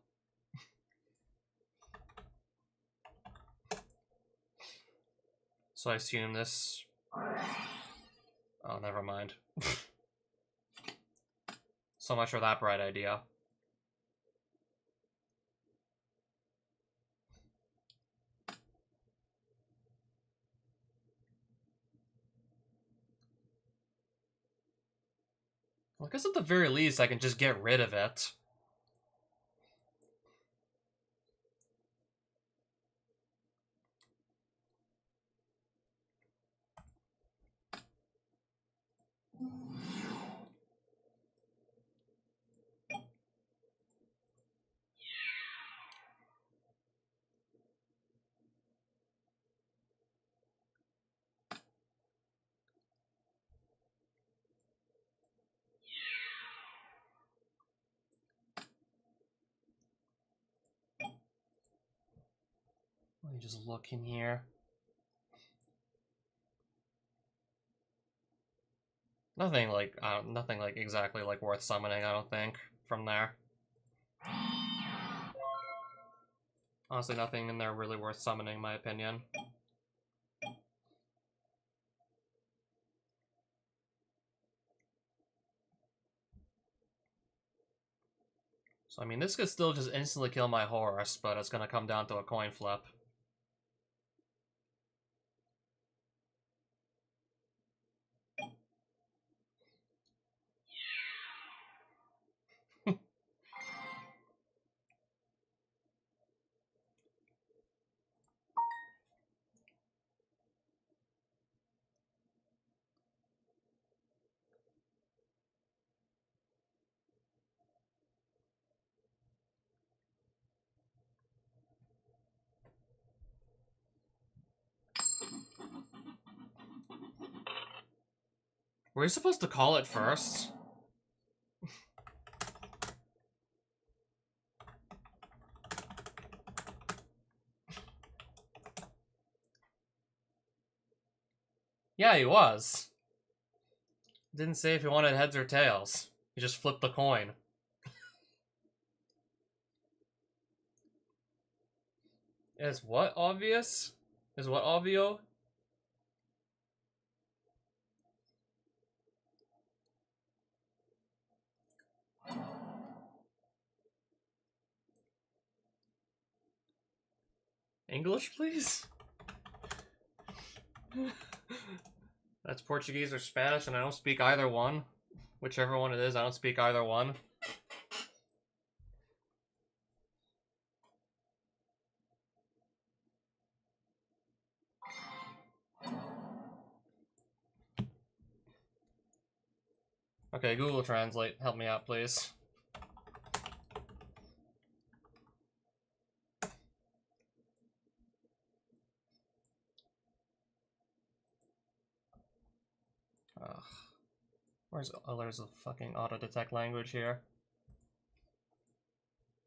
So I assume this... Oh, never mind. So much for that bright idea. Well, I guess at the very least I can just get rid of it. Let me just look in here. Nothing like exactly like worth summoning, I don't think, from there. Honestly, nothing in there really worth summoning, in my opinion. So, I mean, this could still just instantly kill my Horus, but it's gonna come down to a coin flip. Were you supposed to call it first? Yeah, he was. Didn't say if he wanted heads or tails. He just flipped the coin. Is what obvious? Is what obvio? English, please? That's Portuguese or Spanish, and I don't speak either one. Whichever one it is, I don't speak either one. Okay, Google Translate, help me out, please. Ugh. There's a fucking auto-detect language here.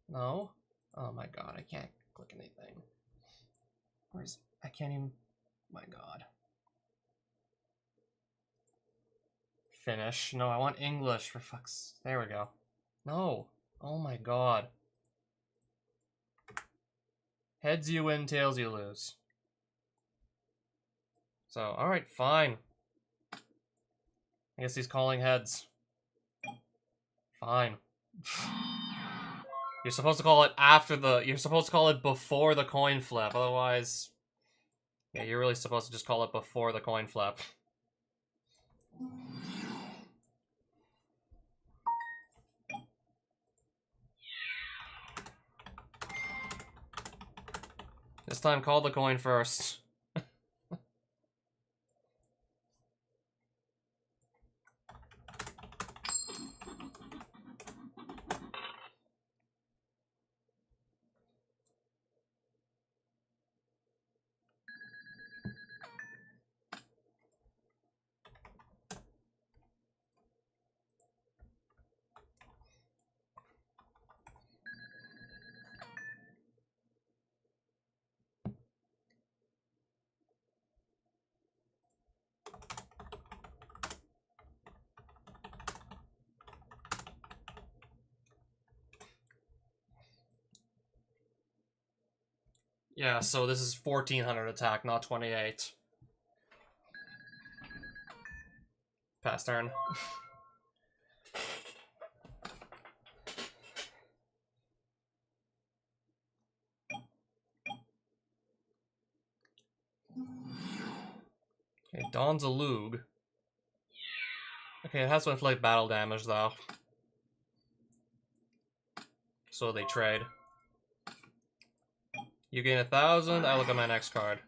No? Oh my god, I can't click anything. I can't even... My god. Finnish. No, I want English, for fuck's... There we go. No. Oh my god. Heads you win, tails you lose. So, alright, fine. I guess he's calling heads. Fine. You're supposed to call it after the... You're supposed to call it before the coin flip, otherwise... Yeah, you're really supposed to just call it before the coin flip. This time, call the coin first. Yeah, so this is 1400 attack, not 28. Pass turn. Okay, Dawn's a Lug. Okay, it has to inflict battle damage, though. So they trade. You gain 1,000, I look at my next card.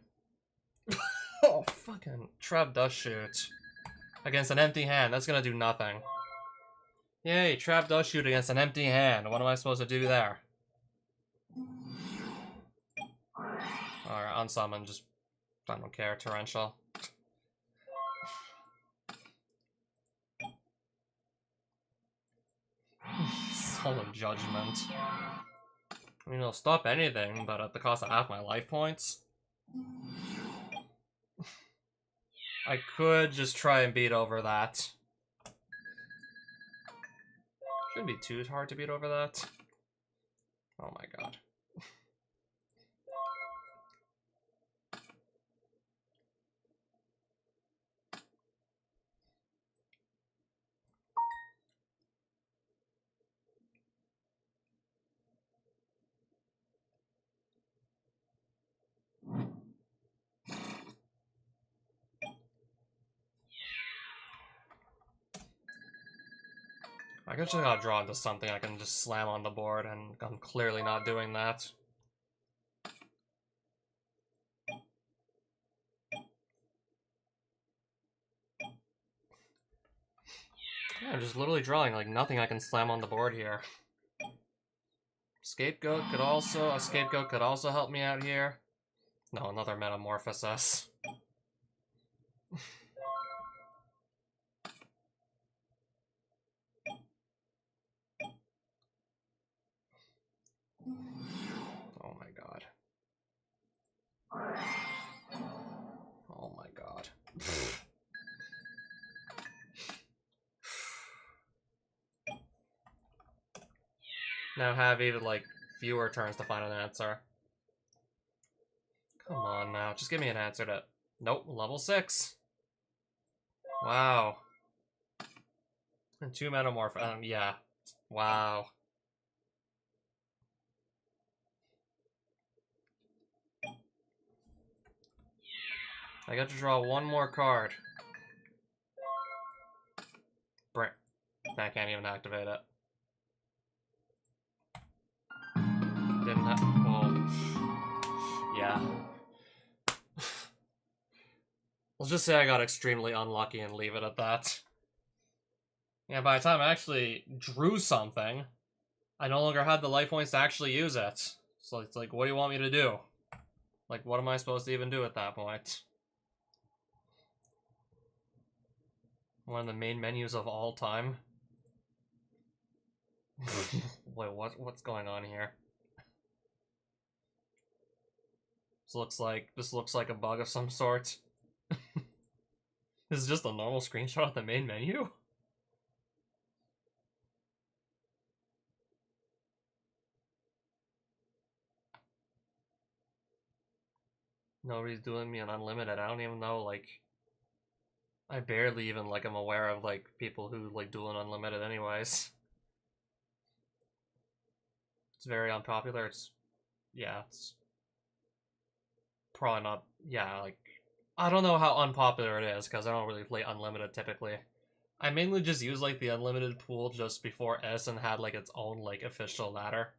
Oh, fucking Trap Dust Shoot. Against an empty hand, that's gonna do nothing. Yay, Trap Dust Shoot against an empty hand. What am I supposed to do there? Alright, unsummon, just... I don't care, Torrential. Solemn Judgment. I mean, it'll stop anything, but at the cost of half my life points. I could just try and beat over that. Shouldn't be too hard to beat over that. Oh my god. I guess I gotta draw into something I can just slam on the board, and I'm clearly not doing that. Yeah, I'm just literally drawing like nothing I can slam on the board here. A scapegoat could also help me out here. No, another Metamorphosis. Oh my god. Oh my god. Now have even, like, fewer turns to find an answer. Come on now, just give me an answer to... Nope, level 6. Wow. And 2 Metamorph... yeah. Wow. I got to draw one more card. Brent. I can't even activate it. Didn't have... well... yeah. Let's just say I got extremely unlucky and leave it at that. Yeah, by the time I actually drew something, I no longer had the life points to actually use it. So it's like, what do you want me to do? Like, what am I supposed to even do at that point? One of the main menus of all time. Wait, what's going on here? This looks like a bug of some sort. This is just a normal screenshot of the main menu? Nobody's doing me an unlimited. I don't even know, like... I barely even, like, am aware of, like, people who, like, do an unlimited anyways. It's very unpopular. Yeah, it's probably not, yeah, like, I don't know how unpopular it is, because I don't really play unlimited typically. I mainly just use, like, the unlimited pool just before Edison had, like, its own, like, official ladder.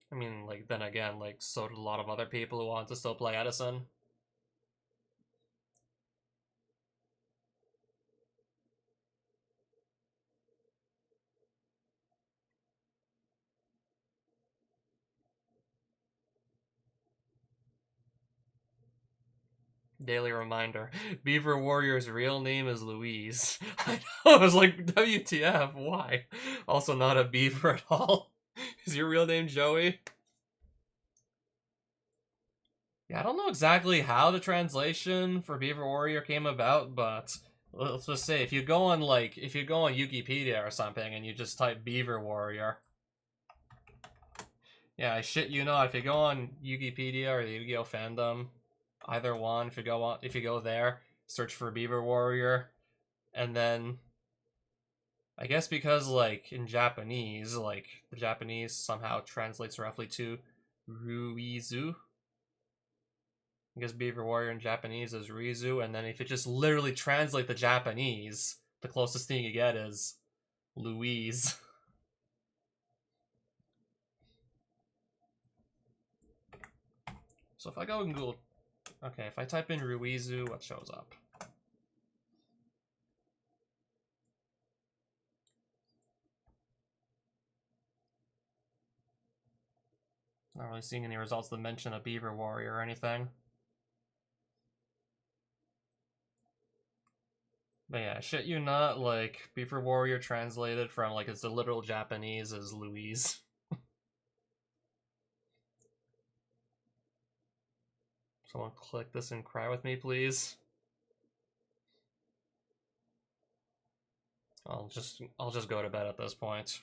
I mean, like, then again, like, so did a lot of other people who want to still play Edison. Daily reminder. Beaver Warrior's real name is Louise. I know, I was like, WTF, why? Also not a beaver at all. Is your real name Joey? Yeah, I don't know exactly how the translation for Beaver Warrior came about, but let's just say if you go on Wikipedia or something and you just type Beaver Warrior, Yeah, I shit you not. If you go on Wikipedia or the Yu-Gi-Oh fandom, either one, if you go there, search for Beaver Warrior, and then I guess because like in Japanese, like the Japanese somehow translates roughly to Ruizu. I guess Beaver Warrior in Japanese is Rizu, and then if you just literally translate the Japanese, the closest thing you get is Louise. So if I go and Google, okay, if I type in Ruizu, what shows up? Not really seeing any results that mention a Beaver Warrior or anything. But yeah, shit you not, like, Beaver Warrior translated from, like, it's the literal Japanese is Louise. Someone click this and cry with me, please. I'll just go to bed at this point.